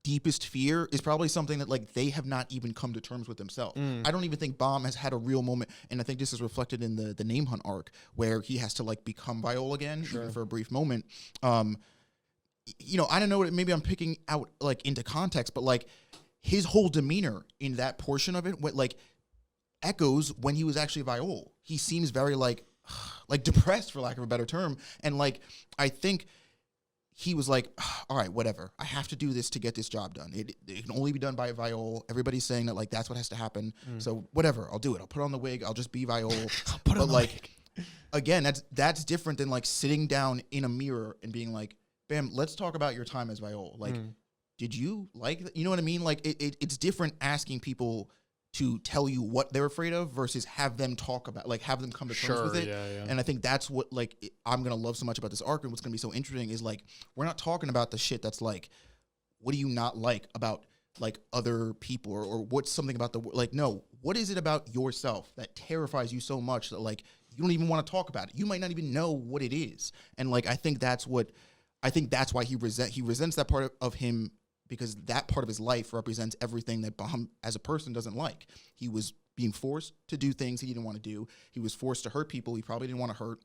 deepest fear is probably something that like they have not even come to terms with themselves. I don't even think Baam has had a real moment, and I think this is reflected in the Name Hunt arc where he has to like become Viole again, even for a brief moment. I don't know, maybe I'm picking out like into context, but like his whole demeanor in that portion of it, like echoes when he was actually Viole. He seems very like depressed, for lack of a better term. And like, I think he was like, all right, whatever. I have to do this to get this job done. It can only be done by Viole. Everybody's saying that like, that's what has to happen. So whatever, I'll do it. I'll put on the wig. I'll just be Viole. But like, again, that's different than like sitting down in a mirror and being like, Bam, let's talk about your time as Viole. Like, did you like that? You know what I mean? Like, it's different asking people to tell you what they're afraid of versus have them talk about, like, have them come to terms with it. Yeah. And I think that's what, like, I'm going to love so much about this arc, and what's going to be so interesting is, like, we're not talking about the shit that's, like, what do you not like about, like, other people or what's something about like, no, what is it about yourself that terrifies you so much that, like, you don't even want to talk about it? You might not even know what it is. And, like, I think that's why he resents that part of him, because that part of his life represents everything that Baam as a person doesn't like. He was being forced to do things he didn't want to do. He was forced to hurt people he probably didn't want to hurt.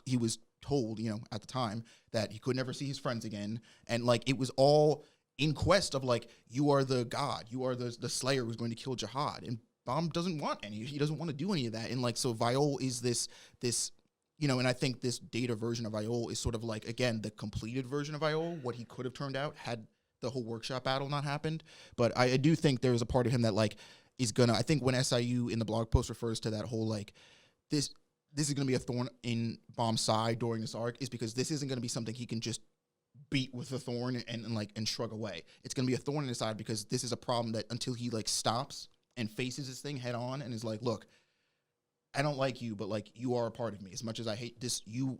He was told, at the time that he could never see his friends again. And like, it was all in quest of like, you are the god, you are the slayer who's going to kill Jihad. And Baam doesn't want any, he doesn't want to do any of that. And like, so Viole is this, and I think this data version of Viole is sort of like, again, the completed version of Viole, what he could have turned out had the whole workshop battle not happened. But I do think there's a part of him that like is gonna, I think when SIU in the blog post refers to that whole like, this is gonna be a thorn in Baam's side during this arc, is because this isn't gonna be something he can just beat with a thorn and shrug away. It's gonna be a thorn in his side because this is a problem that until he like stops and faces this thing head on and is like, look, I don't like you, but like you are a part of me. As much as I hate this, you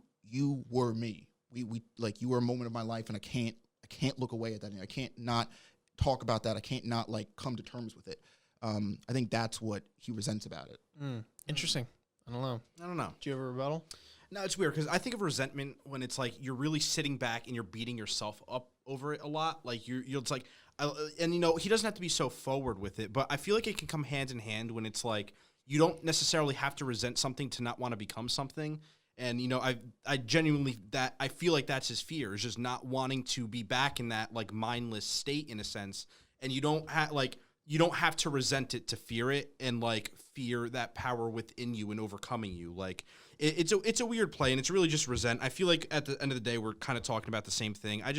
were me. We like, you were a moment of my life, and I can't look away at that. I can't not talk about that. I can't not like come to terms with it. I think that's what he resents about it. Interesting. I don't know. Do you have a rebuttal? No, it's weird because I think of resentment when it's like you're really sitting back and you're beating yourself up over it a lot. Like you're it's like, and he doesn't have to be so forward with it, but I feel like it can come hand in hand when it's like you don't necessarily have to resent something to not want to become something. And, you know, I genuinely, I feel like that's his fear, is just not wanting to be back in that, like, mindless state in a sense. And you don't have to resent it to fear it, and, like, fear that power within you and overcoming you. Like, it's a weird play, and it's really just resent. I feel like at the end of the day, we're kind of talking about the same thing. I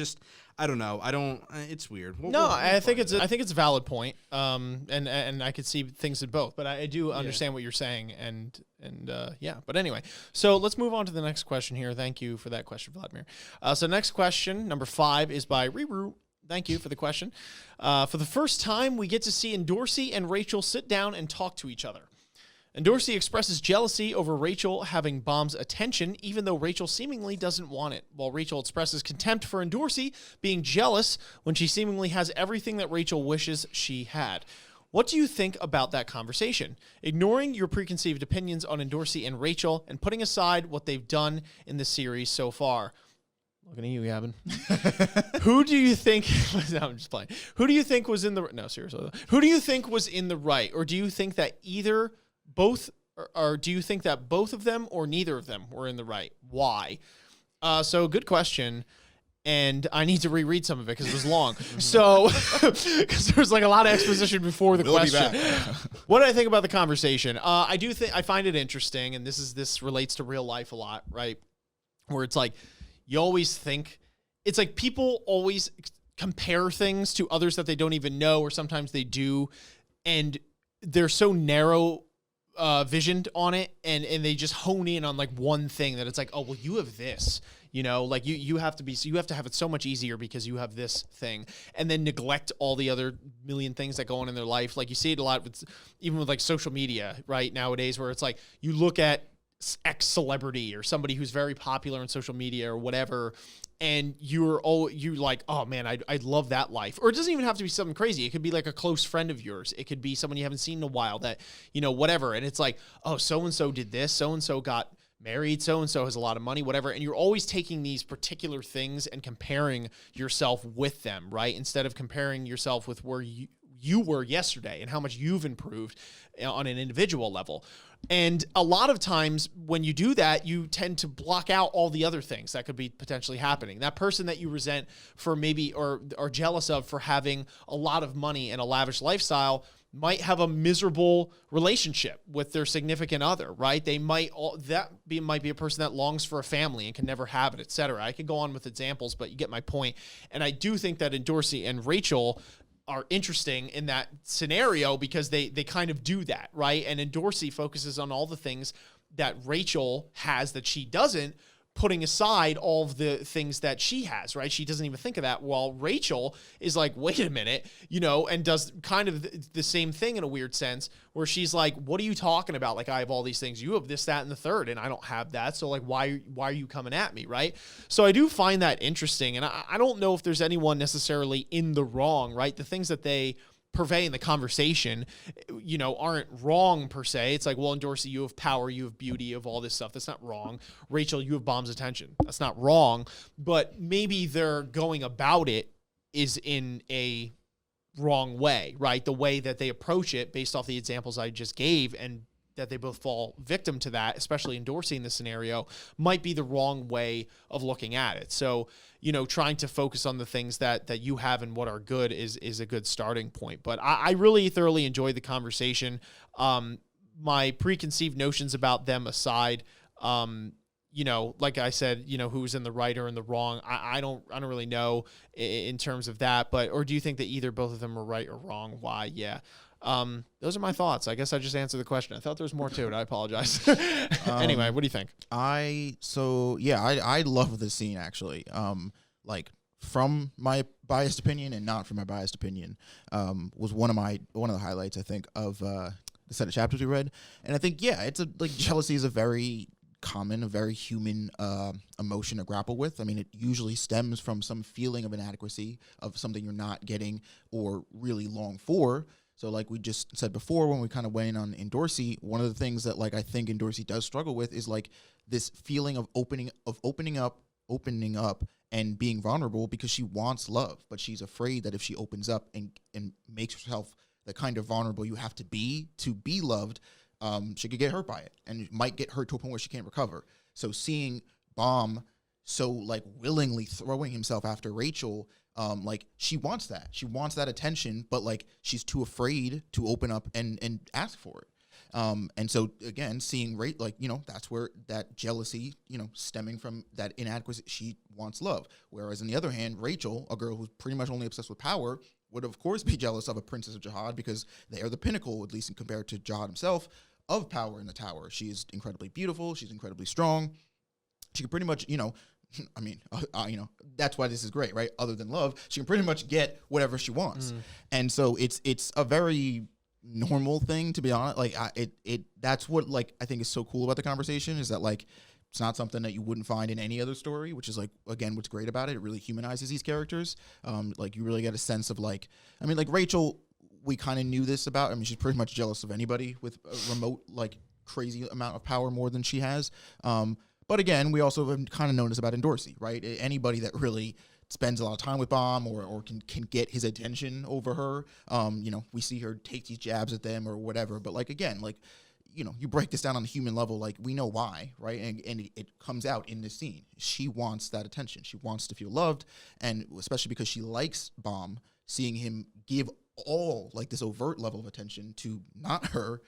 don't know. It's weird. I think it's a valid point. And I could see things in both, but I do understand what you're saying, and yeah. But anyway, so let's move on to the next question here. Thank you for that question, Vladimir. So next question, number 5, is by Riru. Thank you for the question. For the first time, we get to see Endorsi and Rachel sit down and talk to each other. Endorsi expresses jealousy over Rachel having Baam's attention, even though Rachel seemingly doesn't want it, while Rachel expresses contempt for Endorsi being jealous when she seemingly has everything that Rachel wishes she had. What do you think about that conversation? Ignoring your preconceived opinions on Endorsi and Rachel and putting aside what they've done in the series so far. Looking at you, Gavin. Who do you think... No, I'm just playing. Who do you think was in the... No, seriously. Who do you think was in the right? Or do you think that both, or do you think that both of them or neither of them were in the right? Why? So good question. And I need to reread some of it because it was long. So, because there was like a lot of exposition before the question. What do I think about the conversation? I find it interesting, and this relates to real life a lot, right? Where it's like, you always think, it's like people always compare things to others that they don't even know, or sometimes they do, and they're so narrow visioned on it, and they just hone in on like one thing that it's like, oh, well, you have this, you know, like you have to have it so much easier because you have this thing, and then neglect all the other million things that go on in their life. Like you see it a lot even with like social media right nowadays, where it's like you look at X celebrity or somebody who's very popular on social media or whatever, and you're like, oh man, I'd love that life. Or it doesn't even have to be something crazy. It could be like a close friend of yours. It could be someone you haven't seen in a while that, you know, whatever. And it's like, oh, so-and-so did this, so-and-so got married, so-and-so has a lot of money, whatever. And you're always taking these particular things and comparing yourself with them, right? Instead of comparing yourself with where you were yesterday and how much you've improved on an individual level. And a lot of times when you do that, you tend to block out all the other things that could be potentially happening. That person that you resent for maybe or are jealous of for having a lot of money and a lavish lifestyle might have a miserable relationship with their significant other, right? They might be a person that longs for a family and can never have it, etc. I could go on with examples, but you get my point. And I do think that Endorsi and Rachel are interesting in that scenario because they kind of do that, right? And Endorsi focuses on all the things that Rachel has that she doesn't, putting aside all of the things that she has, right? She doesn't even think of that, while Rachel is like, wait a minute, you know, and does kind of the same thing in a weird sense, where she's like, what are you talking about? Like, I have all these things. You have this, that, and the third, and I don't have that. So like, why are you coming at me, right? So I do find that interesting, and I don't know if there's anyone necessarily in the wrong, right? The things that they purvey in the conversation, you know, aren't wrong per se. It's like, well, Endorsi, you have power, you have beauty, you have all this stuff. That's not wrong. Rachel, you have Baam's attention. That's not wrong. But maybe they're going about it is in a wrong way, right? The way that they approach it based off the examples I just gave, and that they both fall victim to that, especially Endorsi in this scenario, might be the wrong way of looking at it. So, you know, trying to focus on the things that you have and what are good is a good starting point. But I really thoroughly enjoyed the conversation. My preconceived notions about them aside, you know, like I said, you know, who's in the right or in the wrong, I don't really know in terms of that. But, or do you think that both of them are right or wrong? Why? Yeah. Those are my thoughts. I guess I just answered the question. I thought there was more to it. I apologize. Anyway, what do you think? I love this scene actually. Like from my biased opinion and not from my biased opinion, was one of the highlights I think of the set of chapters we read. And I think jealousy is a very common, a very human emotion to grapple with. I mean, it usually stems from some feeling of inadequacy of something you're not getting or really long for. So like we just said before, when we kind of went in on Endorsi, one of the things that like I think Endorsi does struggle with is like this feeling of opening up and being vulnerable because she wants love, but she's afraid that if she opens up and makes herself the kind of vulnerable you have to be loved, she could get hurt by it and might get hurt to a point where she can't recover. So seeing Baam so like willingly throwing himself after Rachel, like she wants that attention, but like she's too afraid to open up and ask for it. And so again, seeing like, you know, that's where that jealousy, you know, stemming from that inadequacy, she wants love. Whereas on the other hand, Rachel, a girl who's pretty much only obsessed with power, would of course be jealous of a princess of Jihad because they are the pinnacle, at least compared to Jihad himself, of power in the tower. She is incredibly beautiful. She's incredibly strong. She can pretty much, you know, I mean, you know, that's why this is great, right? Other than love, she can pretty much get whatever she wants. And so it's a very normal thing, to be honest. Like that's what like I think is so cool about the conversation, is that like it's not something that you wouldn't find in any other story, which is like, again, what's great about it. It really humanizes these characters. Like you really get a sense of like, I mean, like Rachel, we kind of knew this about. I mean, she's pretty much jealous of anybody with a remote, like crazy amount of power more than she has. But again, we also have kind of known this about Endorsi, right? Anybody that really spends a lot of time with Baam or can get his attention over her, you know, we see her take these jabs at them or whatever. But like, again, like, you know, you break this down on the human level, like we know why, right? And it comes out in this scene. She wants that attention. She wants to feel loved. And especially because she likes Baam, seeing him give all like this overt level of attention to not her,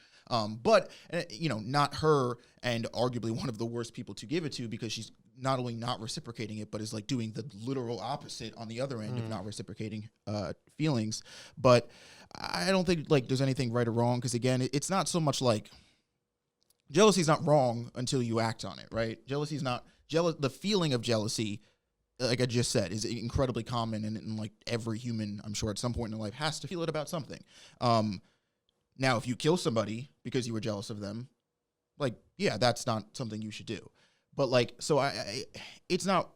but you know, not her, and arguably one of the worst people to give it to, because she's not only not reciprocating it, but is like doing the literal opposite on the other end of not reciprocating feelings. But I don't think like there's anything right or wrong, because again, it's not so much like jealousy is not wrong until you act on it, right? Jealousy is not the feeling of jealousy, like I just said, is incredibly common, and like every human, I'm sure, at some point in their life has to feel it about something. Now, if you kill somebody because you were jealous of them, like, yeah, that's not something you should do. But like, so it's not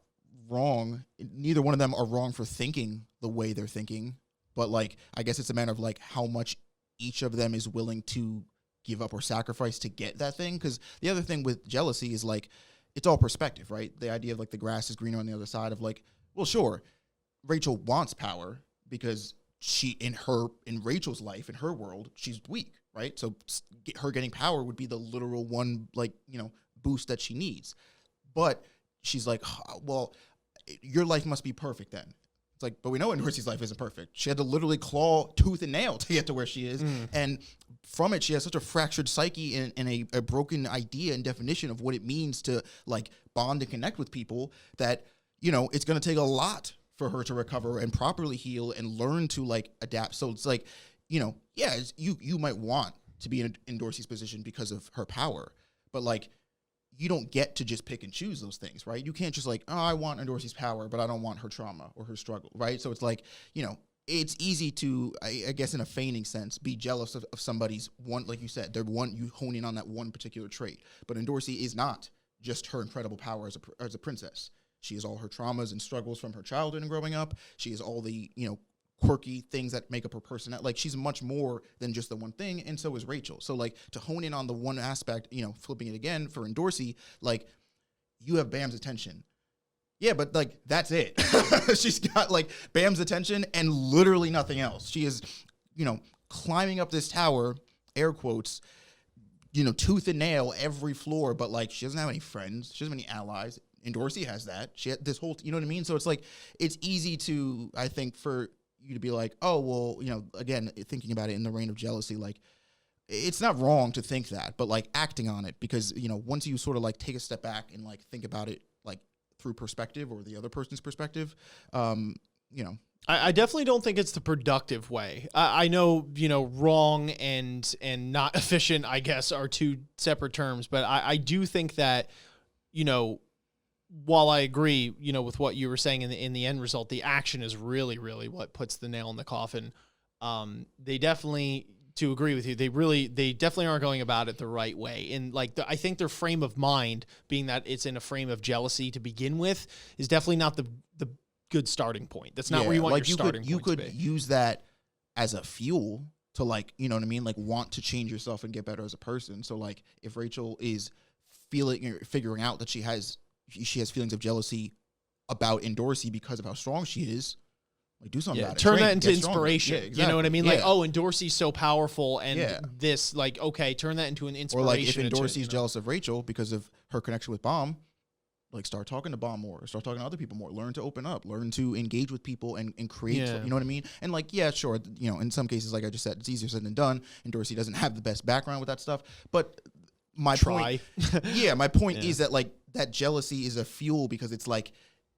wrong. Neither one of them are wrong for thinking the way they're thinking. But like, I guess it's a matter of like how much each of them is willing to give up or sacrifice to get that thing. Because the other thing with jealousy is like, it's all perspective, right? The idea of like the grass is greener on the other side, of like, well, sure, Rachel wants power because she, in Rachel's life, in her world, she's weak, right? So her getting power would be the literal one, like, you know, boost that she needs. But she's like, well, your life must be perfect then. It's like, but we know Endorsi's life isn't perfect. She had to literally claw tooth and nail to get to where she is. And from it, she has such a fractured psyche and a broken idea and definition of what it means to like bond and connect with people, that, you know, it's going to take a lot for her to recover and properly heal and learn to like adapt. So it's like, you know, yeah, you might want to be in Endorsi's position because of her power, but like, you don't get to just pick and choose those things, right? You can't just like, oh, I want Endorsi's power, but I don't want her trauma or her struggle, right? So it's like, you know, it's easy to, I guess in a feigning sense, be jealous of somebody's one, like you said, you hone in on that one particular trait. But Endorsi is not just her incredible power as a princess. She has all her traumas and struggles from her childhood and growing up. She has all the, you know, quirky things that make up her personality. Like, she's much more than just the one thing, and so is Rachel. So like, to hone in on the one aspect, you know, flipping it again for Endorsi, like, you have Baam's attention. Yeah, but like, that's it. She's got like Baam's attention and literally nothing else. She is, you know, climbing up this tower, air quotes, you know, tooth and nail every floor, but like, she doesn't have any friends. She doesn't have any allies. Endorsi has that. She had this whole, you know what I mean? So it's like, it's easy to, I think, for you to be like, oh, well, you know, again, thinking about it in the reign of jealousy, like, it's not wrong to think that, but like acting on it, because, you know, once you sort of like take a step back and like think about it, like through perspective or the other person's perspective, you know, I definitely don't think it's the productive way. I know, you know, wrong and not efficient, I guess, are two separate terms, but I do think that, you know, while I agree, you know, with what you were saying in the end result, the action is really, really what puts the nail in the coffin. They definitely, to agree with you, they definitely aren't going about it the right way. And like, I think their frame of mind, being that it's in a frame of jealousy to begin with, is definitely not the good starting point. That's not where you want your starting point to be. You could use that as a fuel to, like, you know what I mean? Like, want to change yourself and get better as a person. So like, if Rachel is figuring out that she has feelings of jealousy about Endorsi because of how strong she is, Like, do something about it. Turn Train, that into get stronger. inspiration. Yeah, You know what I mean? exactly. Like, oh, Endorsi's so powerful, and Yeah. this, like, okay, turn that into an Or inspiration. like if into, Endorsi's you know? jealous of Rachel because of her connection with Baam, like start talking to Baam more, start talking to other people more, learn to open up, learn to engage with people and create, Yeah. you know what I mean? And like, yeah, sure, you know, in some cases, like I just said, it's easier said than done. Endorsi doesn't have the best background with that stuff, but my Try. point, yeah, my point Yeah. is that like that jealousy is a fuel because it's like,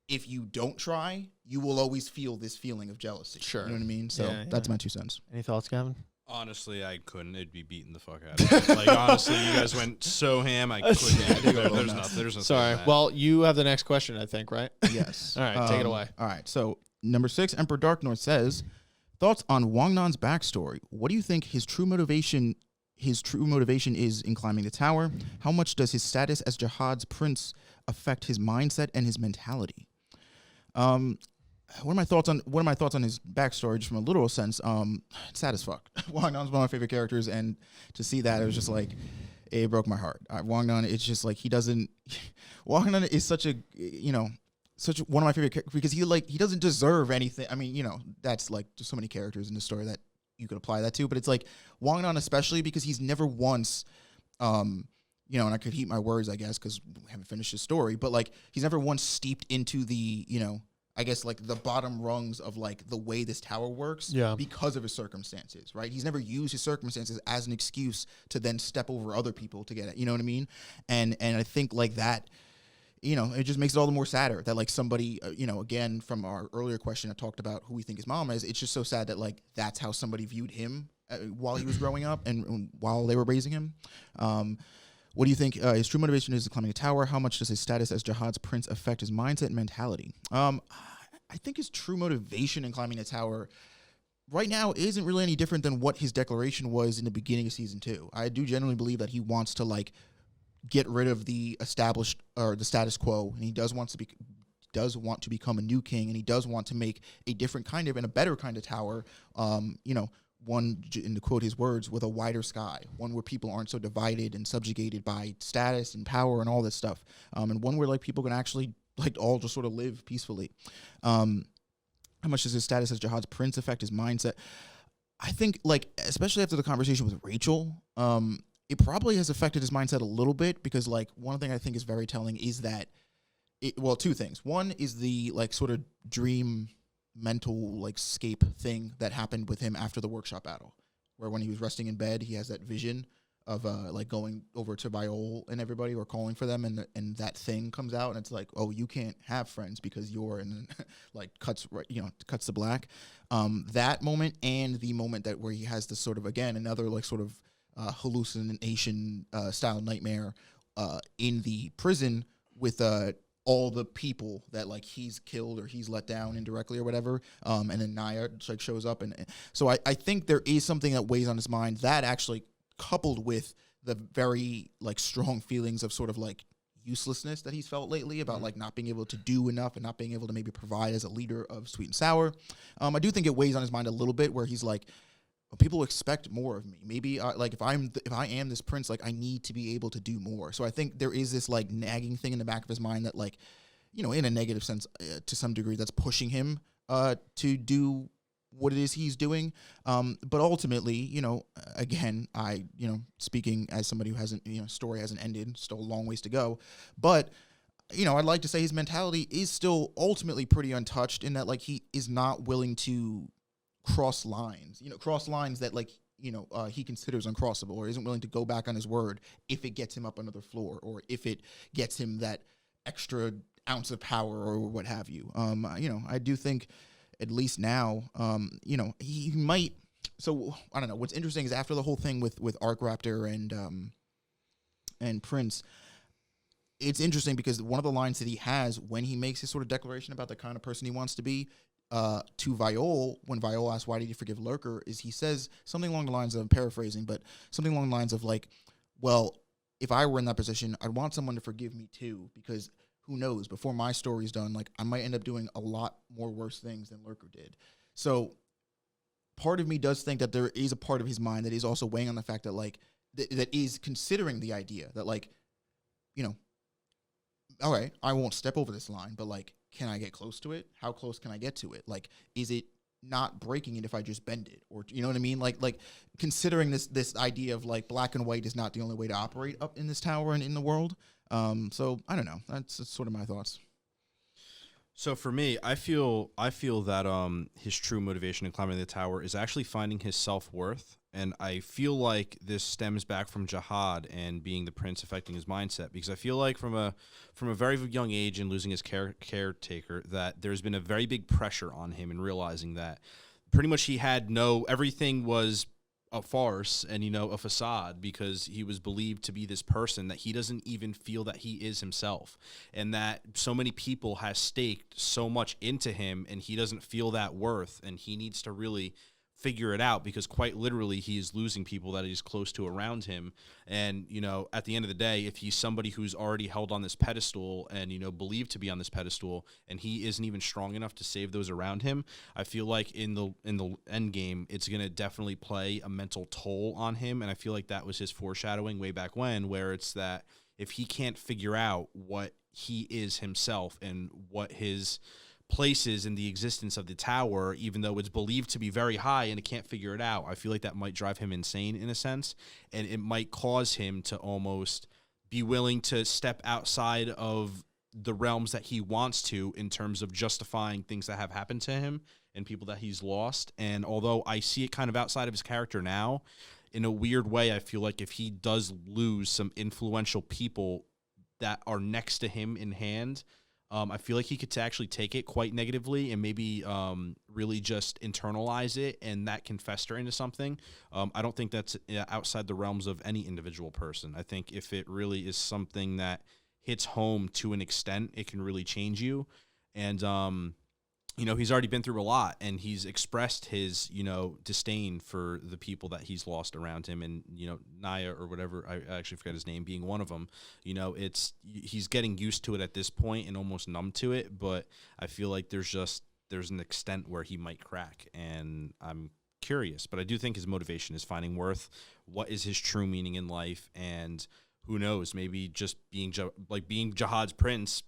if you don't try, you will always feel this feeling of jealousy. Sure. You know what I mean? So Yeah, that's my 2 cents. Any thoughts, Gavin? Honestly, I couldn't. It'd be beating the fuck out of me. Like, honestly, you guys went so ham, I couldn't. There's nothing. There's no Sorry. Well, you have the next question, I think, right? Yes. All right, take it away. All right. So number 6, Emperor Dark North says, thoughts on Wangnan's backstory. What do you think his true motivation is in climbing the tower? How much does his status as Jihad's prince affect his mindset and his mentality? What are my thoughts on his backstory, just from a literal sense? It's sad as fuck. Wangnan's one of my favorite characters, and to see that, it was just like, it broke my heart. Wangnan, it's just like Wangnan is such a, you know, such one of my favorite characters because he doesn't deserve anything. I mean, you know, that's like just so many characters in the story that you could apply that to, but it's like Wangnan especially because he's never once, you know, and I could eat my words, I guess, because we haven't finished his story, but like he's never once steeped into the, you know, I guess like the bottom rungs of like the way this tower works because of his circumstances, right? He's never used his circumstances as an excuse to then step over other people to get it. You know what I mean? And I think like that, you know, it just makes it all the more sadder that like somebody, you know, again, from our earlier question, I talked about who we think his mom is. It's just so sad that like that's how somebody viewed him while he was growing up and while they were raising him. What do you think his true motivation is in climbing a tower? How much does his status as Jihad's prince affect his mindset and mentality? I think his true motivation in climbing a tower right now isn't really any different than what his declaration was in the beginning of season 2. I do genuinely believe that he wants to like get rid of the established or the status quo, and he does want to become a new king, and he does want to make a different kind of and a better kind of tower. You know, one, in to quote his words, with a wider sky, one where people aren't so divided and subjugated by status and power and all this stuff, and one where like people can actually like all just sort of live peacefully. How much does his status as Jihad's prince affect his mindset? I think like, especially after the conversation with Rachel, it probably has affected his mindset a little bit because like one thing I think is very telling is that well, 2 things. One is the like sort of dream mental like scape thing that happened with him after the workshop battle, where when he was resting in bed, he has that vision of like going over to Viole and everybody or calling for them, and that thing comes out and it's like, oh, you can't have friends because you're, and like cuts the black. That moment and the moment that where he has this sort of, again, another like sort of hallucination style nightmare in the prison with all the people that like he's killed or he's let down indirectly or whatever, and then Naya like shows up, and so I think there is something that weighs on his mind that actually, coupled with the very like strong feelings of sort of like uselessness that he's felt lately about like not being able to do enough and not being able to maybe provide as a leader of Sweet and Sour. I do think it weighs on his mind a little bit where he's like, people expect more of me. Maybe like if I am this prince, like I need to be able to do more. So I think there is this like nagging thing in the back of his mind that like, you know, in a negative sense to some degree, that's pushing him to do what it is he's doing. But ultimately, you know, again, you know, speaking as somebody who hasn't, you know, story hasn't ended, still a long ways to go. But, you know, I'd like to say his mentality is still ultimately pretty untouched in that like he is not willing to cross lines that like, you know, he considers uncrossable, or isn't willing to go back on his word if it gets him up another floor, or if it gets him that extra ounce of power or what have you. You know, I do think at least now, you know, he might. So I don't know. What's interesting is after the whole thing with Arc Raptor and Prince, it's interesting because one of the lines that he has when he makes his sort of declaration about the kind of person he wants to be to Viole, when Viole asks why did you forgive Lurker, is he says something along the lines of, I'm paraphrasing, but something along the lines of like, well, if I were in that position, I'd want someone to forgive me too, because who knows, before my story's done, like I might end up doing a lot more worse things than Lurker did. So part of me does think that there is a part of his mind that is also weighing on the fact that like, that is considering the idea that like, you know, all right, I won't step over this line, but like, can I get close to it? How close can I get to it? Like, is it not breaking it if I just bend it, or you know what I mean? Like considering this idea of like black and white is not the only way to operate up in this tower and in the world. So I don't know. That's sort of my thoughts. So for me, I feel that his true motivation in climbing the tower is actually finding his self-worth, and I feel like this stems back from Jihad and being the prince affecting his mindset, because I feel like from a very young age and losing his caretaker, that there's been a very big pressure on him in realizing that pretty much he had everything was a farce and, a facade, because he was believed to be this person that he doesn't even feel that he is himself, and that so many people has staked so much into him, and he doesn't feel that worth, and he needs to really figure it out, because quite literally he is losing people that he's close to around him. And at the end of the day, if he's somebody who's already held on this pedestal and believed to be on this pedestal, and he isn't even strong enough to save those around him, I feel like in the end game it's going to definitely play a mental toll on him. And I feel like that was his foreshadowing way back when, where it's that if he can't figure out what he is himself and what his places in the existence of the tower, even though it's believed to be very high and it can't figure it out, I feel like that might drive him insane in a sense, and it might cause him to almost be willing to step outside of the realms that he wants to, in terms of justifying things that have happened to him and people that he's lost. And although I see it kind of outside of his character now, in a weird way, I feel like if he does lose some influential people that are next to him in hand, I feel like he could actually take it quite negatively and maybe really just internalize it, and that can fester into something. I don't think that's outside the realms of any individual person. I think if it really is something that hits home to an extent, it can really change you. And he's already been through a lot, and he's expressed his, disdain for the people that he's lost around him. And, Naya or whatever, I actually forget his name, being one of them, he's getting used to it at this point and almost numb to it. But I feel like there's an extent where he might crack, and I'm curious. But I do think his motivation is finding worth. What is his true meaning in life? And who knows, maybe just being Jihad's prince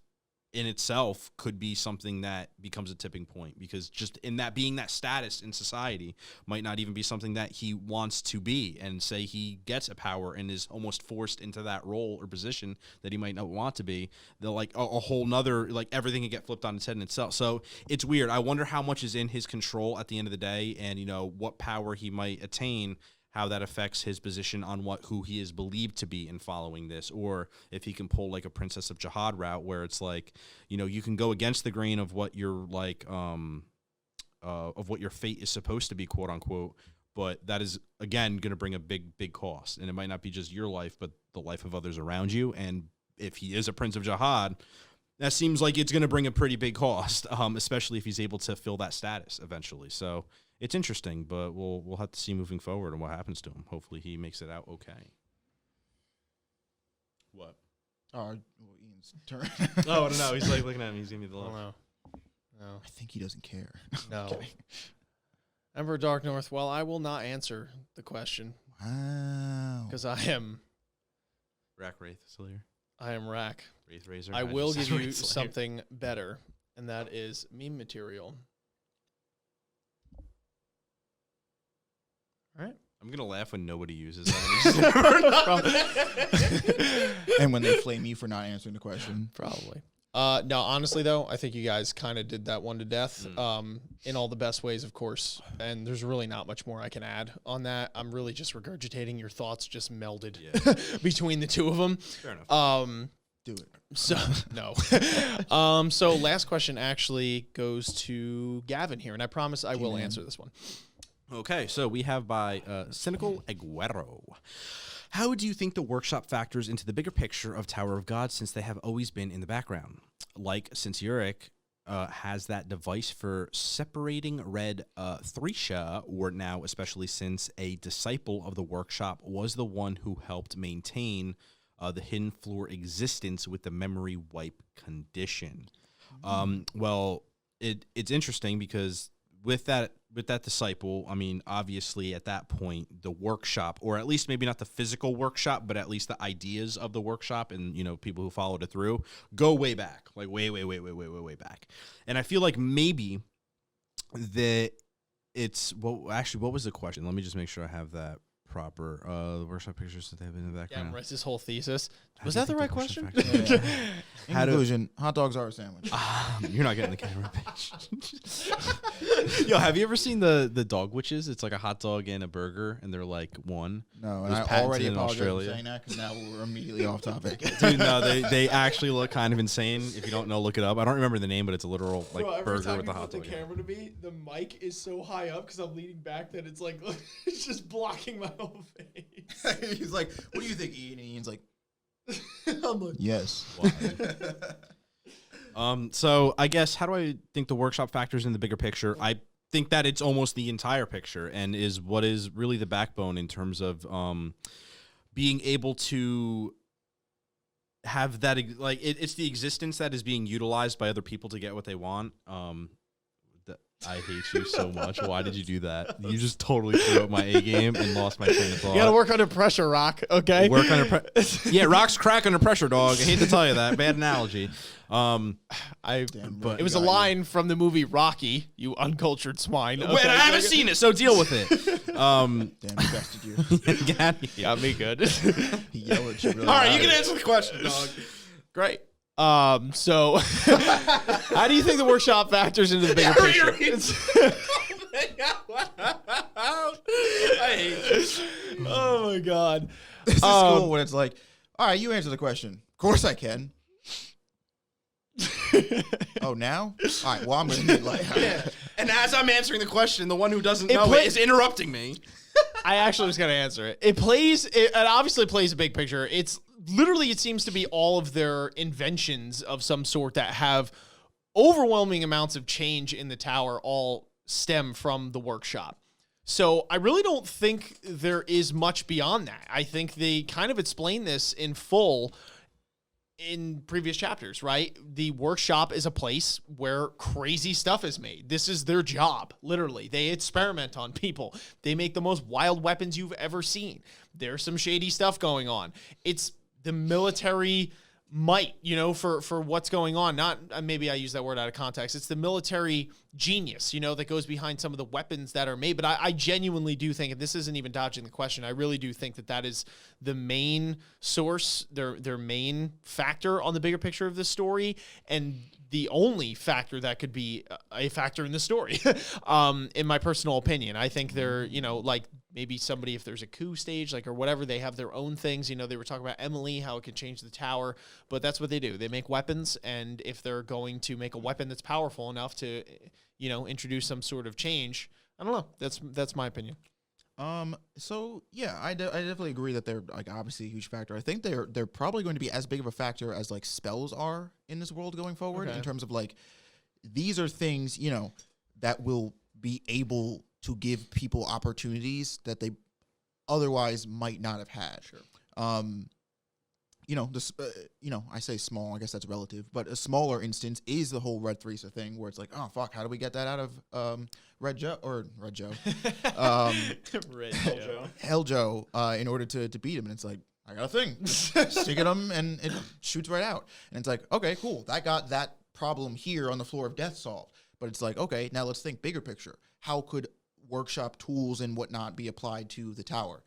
in itself could be something that becomes a tipping point, because just in that being that status in society might not even be something that he wants to be, and say he gets a power and is almost forced into that role or position that he might not want to be, they'll like a whole nother, like everything can get flipped on its head in itself. So it's weird. I wonder how much is in his control at the end of the day, and what power he might attain, how that affects his position on who he is believed to be in following this, or if he can pull like a Princess of Jihad route, where it's like, you can go against the grain of what your of what your fate is supposed to be, quote unquote, but that is again going to bring a big cost, and it might not be just your life, but the life of others around you. And if he is a Prince of Jihad, that seems like it's going to bring a pretty big cost, especially if he's able to fill that status eventually. So it's interesting, but we'll have to see moving forward and what happens to him. Hopefully he makes it out okay. What? Ian's turn. Oh, I don't know. He's like looking at me. He's giving me the look. No. I think he doesn't care. No. Emperor Dark North, well, I will not answer the question. Wow. Because I am... Rack Wraith Slayer. I am Rack. Wraith Razor. I will give you something better, and that is meme material. All right. I'm going to laugh when nobody uses that. And when they flame me for not answering the question. Probably. No, honestly, though, I think you guys kind of did that one to death in all the best ways, of course. And there's really not much more I can add on that. I'm really just regurgitating your thoughts, just melded between the two of them. Fair enough. Do it. So, no. So last question actually goes to Gavin here, and I promise I will answer this one. Okay, so we have by Cynical Aguero. How do you think the workshop factors into the bigger picture of Tower of God, since they have always been in the background? Like, since Yurik has that device for separating red Thresha, or now especially since a disciple of the workshop was the one who helped maintain the hidden floor existence with the memory wipe condition. Well, it's interesting because with that disciple, I mean, obviously at that point, the workshop, or at least maybe not the physical workshop, but at least the ideas of the workshop and, people who followed it through go way back, like way back. And I feel like maybe it's what was the question? Let me just make sure I have that proper. The workshop pictures that they have in the Yeah, background. writes his whole thesis. How Was do you that the think right workshop question? factors- In How to- conclusion, hot dogs are a sandwich. You're not getting the camera, bitch. Yo, have you ever seen the dog witches? It's like a hot dog and a burger, and they're like one. No, It and was I patented already in apologize for Australia. saying that because now we're immediately off topic. Dude, no, they actually look kind of insane. If you don't know, look it up. I don't remember the name, but it's a literal like burger with a hot dog. in it. to me, the mic is so high up because I'm leaning back that it's like it's just blocking my whole face. He's like, "What do you think, Ian?" And Ian's like, I'm like, "Yes." So I guess how do I think the workshop factors in the bigger picture? I think that it's almost the entire picture and is what is really the backbone in terms of being able to have that like it's the existence that is being utilized by other people to get what they want. I hate you so much. Why did you do that? You just totally threw out my A game and lost my train of thought. you gotta work under pressure, Rock. Okay. Work under yeah, rocks crack under pressure, dog. I hate to tell you that. Bad analogy. Damn, It was a line from the movie Rocky. You uncultured swine. Wait, I haven't seen it, so deal with it. Damn, he bested you. Got me good. He yelled at you. Really All right, you loud. can answer the question, dog. Great. So how do you think the workshop factors into the bigger picture? I hate you. Oh my god. This is cool when it's like, all right, you answer the question. Of course I can. Oh, now? All right, well, I'm going to need like... And as I'm answering the question, the one who doesn't It know play- it is interrupting me. I actually was going to answer it. It obviously plays a big picture. It's literally, it seems to be all of their inventions of some sort that have overwhelming amounts of change in the tower all stem from the workshop. So I really don't think there is much beyond that. I think they kind of explain this in full in previous chapters, right? The workshop is a place where crazy stuff is made. This is their job, literally. They experiment on people. They make the most wild weapons you've ever seen. There's some shady stuff going on. It's the military might, for what's going on. Not maybe I use that word out of context. It's the military genius, that goes behind some of the weapons that are made. But I genuinely do think, and this isn't even dodging the question, I really do think that is the main source, their main factor on the bigger picture of this story, and the only factor that could be a factor in the story, in my personal opinion. I think they're, like maybe somebody, if there's a coup stage, like, or whatever, they have their own things. They were talking about Emily, how it could change the tower, but that's what they do. They make weapons, and if they're going to make a weapon that's powerful enough to, introduce some sort of change, I don't know. That's my opinion. So yeah, I definitely agree that they're like obviously a huge factor. I think they're probably going to be as big of a factor as like spells are in this world going forward, in terms of like these are things, that will be able to give people opportunities that they otherwise might not have had. Sure. This, I say small, I guess that's relative, but a smaller instance is the whole Red Threesa thing where it's like, oh fuck, how do we get that out of Red Joe? Hell Joe, in order to beat him. And it's like, I got a thing. Stick at him and it shoots right out. And it's like, okay, cool. That got that problem here on the floor of death solved. But it's like, okay, now let's think bigger picture. How could workshop tools and whatnot be applied to the tower?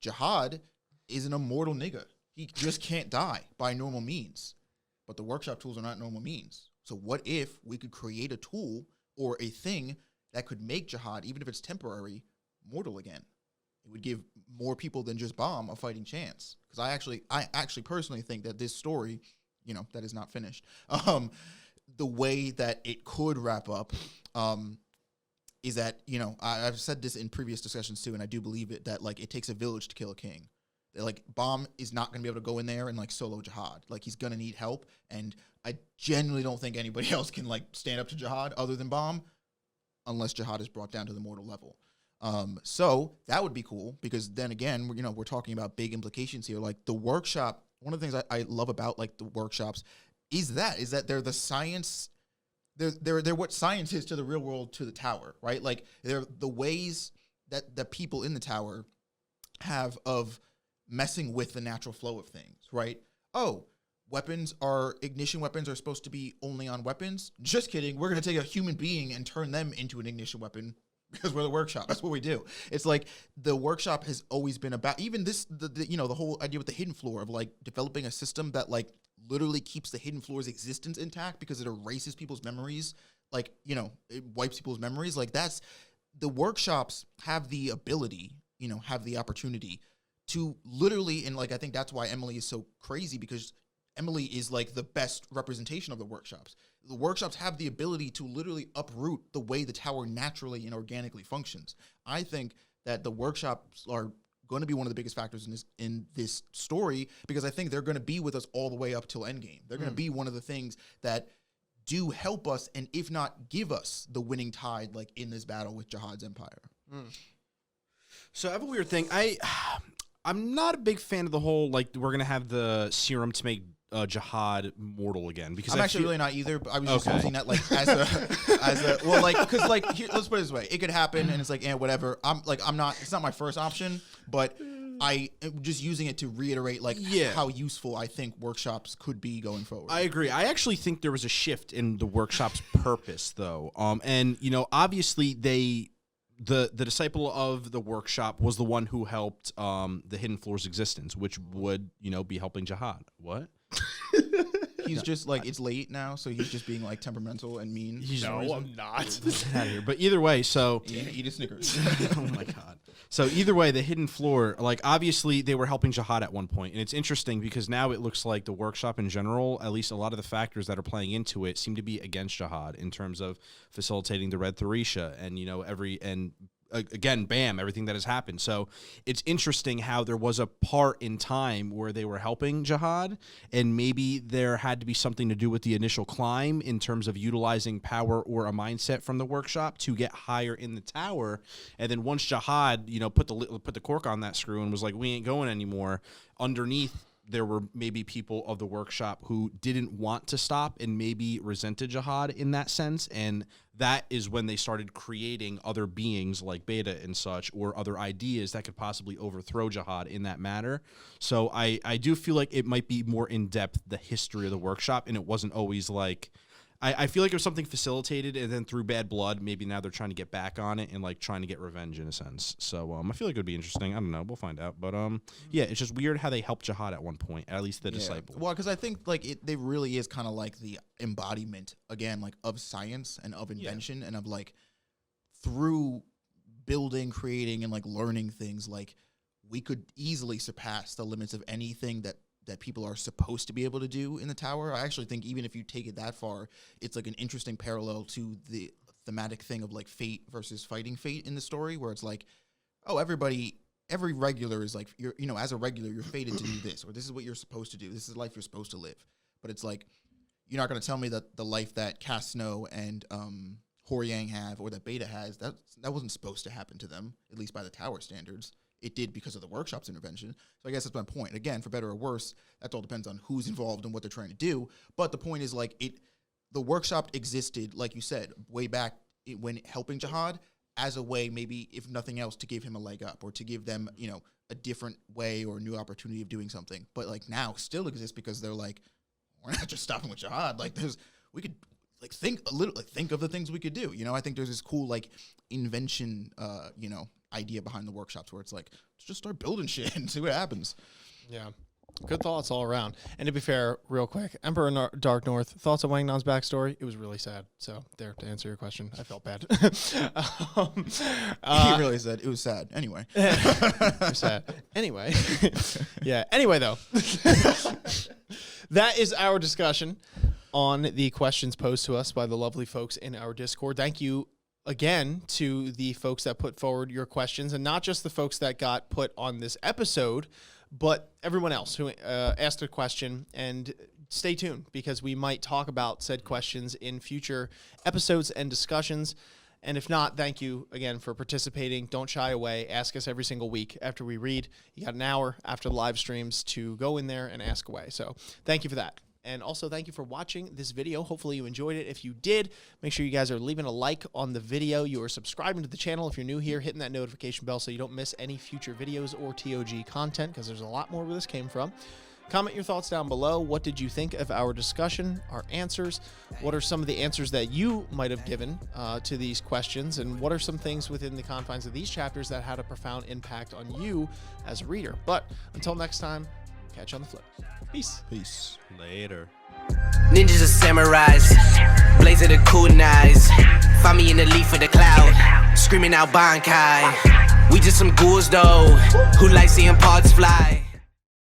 Jihad is an immortal nigga. He just can't die by normal means. But the workshop tools are not normal means. So what if we could create a tool or a thing that could make Jihad, even if it's temporary, mortal again? It would give more people than just Baam a fighting chance. Because I actually personally think that this story, that is not finished, the way that it could wrap up is that, I've said this in previous discussions too, and I do believe it, that like it takes a village to kill a king. Like Baam is not going to be able to go in there and like solo Jihad. Like he's going to need help, and I genuinely don't think anybody else can like stand up to Jihad other than Baam, unless Jihad is brought down to the mortal level. So that would be cool, because then again, we're talking about big implications here. Like the workshop, one of the things I love about like the workshops is that they're the science. They're what science is to the real world, to the tower, right? Like they're the ways that the people in the tower have of messing with the natural flow of things, right? Oh, ignition weapons are supposed to be only on weapons? Just kidding. We're going to take a human being and turn them into an ignition weapon because we're the workshop. That's what we do. It's like the workshop has always been about even this, the whole idea with the hidden floor of like developing a system that like literally keeps the hidden floor's existence intact because it erases people's memories. Like, it wipes people's memories. Like that's the workshops have the ability, have the opportunity to literally, and like I think that's why Emily is so crazy, because Emily is like the best representation of the workshops. The workshops have the ability to literally uproot the way the tower naturally and organically functions. I think that the workshops are going to be one of the biggest factors in this story, because I think they're going to be with us all the way up till Endgame. They're going to be one of the things that do help us, and if not give us the winning tide, like in this battle with Jihad's empire. So I have a weird thing. I'm not a big fan of the whole, like, we're going to have the serum to make Jihad mortal again, because I'm actually really not either, but I was just using that like as a well, like, because like here, let's put it this way, it could happen and it's like, whatever. I'm not, it's not my first option, but I am just using it to reiterate like how useful I think workshops could be going forward. I agree. I actually think there was a shift in the workshop's purpose though. And obviously the disciple of the workshop was the one who helped the hidden floor's existence, which would, be helping Jihad. What? He's just like, it's late now, so he's just being like temperamental and mean. I'm not. Get out of here. But either way, so eat a Snickers. oh my God. So either way, the hidden floor, like obviously they were helping Jihad at one point, and it's interesting because now it looks like the workshop in general, at least a lot of the factors that are playing into it, seem to be against Jihad in terms of facilitating the Red Thorisha and again, Baam, everything that has happened. So it's interesting how there was a part in time where they were helping Jihad, and maybe there had to be something to do with the initial climb in terms of utilizing power or a mindset from the workshop to get higher in the tower. And then once Jihad, put the cork on that screw and was like, we ain't going anymore, underneath there were maybe people of the workshop who didn't want to stop and maybe resented Jihad in that sense. And that is when they started creating other beings like Beta and such, or other ideas that could possibly overthrow Jihad in that matter. So I do feel like it might be more in depth, the history of the workshop, and it wasn't always like, I feel like it was something facilitated, and then through bad blood, maybe now they're trying to get back on it and like trying to get revenge in a sense. So I feel like it would be interesting. I don't know. We'll find out. But yeah, it's just weird how they helped Jihad at one point, at least the disciple. Well, because I think like they really is kind of like the embodiment again, like of science and of invention and of like through building, creating, and like learning things, like we could easily surpass the limits of anything that people are supposed to be able to do in the tower. I actually think even if you take it that far, it's like an interesting parallel to the thematic thing of like fate versus fighting fate in the story, where it's like, oh, every regular is like, you're, as a regular, you're fated to do this, or this is what you're supposed to do. This is the life you're supposed to live. But it's like, you're not going to tell me that the life that Cass Snow and Hor-Yang have, or that Beta has, that wasn't supposed to happen to them, at least by the tower standards. It did because of the workshop's intervention. So I guess that's my point. Again, for better or worse, that all depends on who's involved and what they're trying to do. But the point is, like, the workshop existed, like you said, way back when helping Jihad as a way, maybe if nothing else, to give him a leg up or to give them, a different way or a new opportunity of doing something. But like now still exists because they're like, we're not just stopping with Jihad. Like we could like think a little, like think of the things we could do. I think there's this cool like invention, idea behind the workshops where it's like, let's just start building shit and see what happens. Yeah. Good thoughts all around. And to be fair, real quick, Emperor Dark North, thoughts on Wangnan's backstory? It was really sad. So there, to answer your question, I felt bad. He really said it was sad. Anyway. It was sad. Anyway. Yeah. Anyway, though. That is our discussion on the questions posed to us by the lovely folks in our Discord. Thank you again to the folks that put forward your questions, and not just the folks that got put on this episode, but everyone else who asked a question. And stay tuned, because we might talk about said questions in future episodes and discussions. And if not, thank you again for participating. Don't shy away. Ask us every single week after we read. You got an hour after the live streams to go in there and ask away. So thank you for that. And also, thank you for watching this video. Hopefully you enjoyed it. If you did, make sure you guys are leaving a like on the video. You are subscribing to the channel if you're new here, hitting that notification bell so you don't miss any future videos or TOG content, because there's a lot more where this came from. Comment your thoughts down below. What did you think of our discussion, our answers? What are some of the answers that you might have given to these questions? And what are some things within the confines of these chapters that had a profound impact on you as a reader? But until next time, catch you on the flip. Peace. Peace. Later. Ninjas are samurais, blazing the kunais. Find me in the leaf of the cloud, screaming out Bankai. We just some ghouls though, who like seeing parts fly.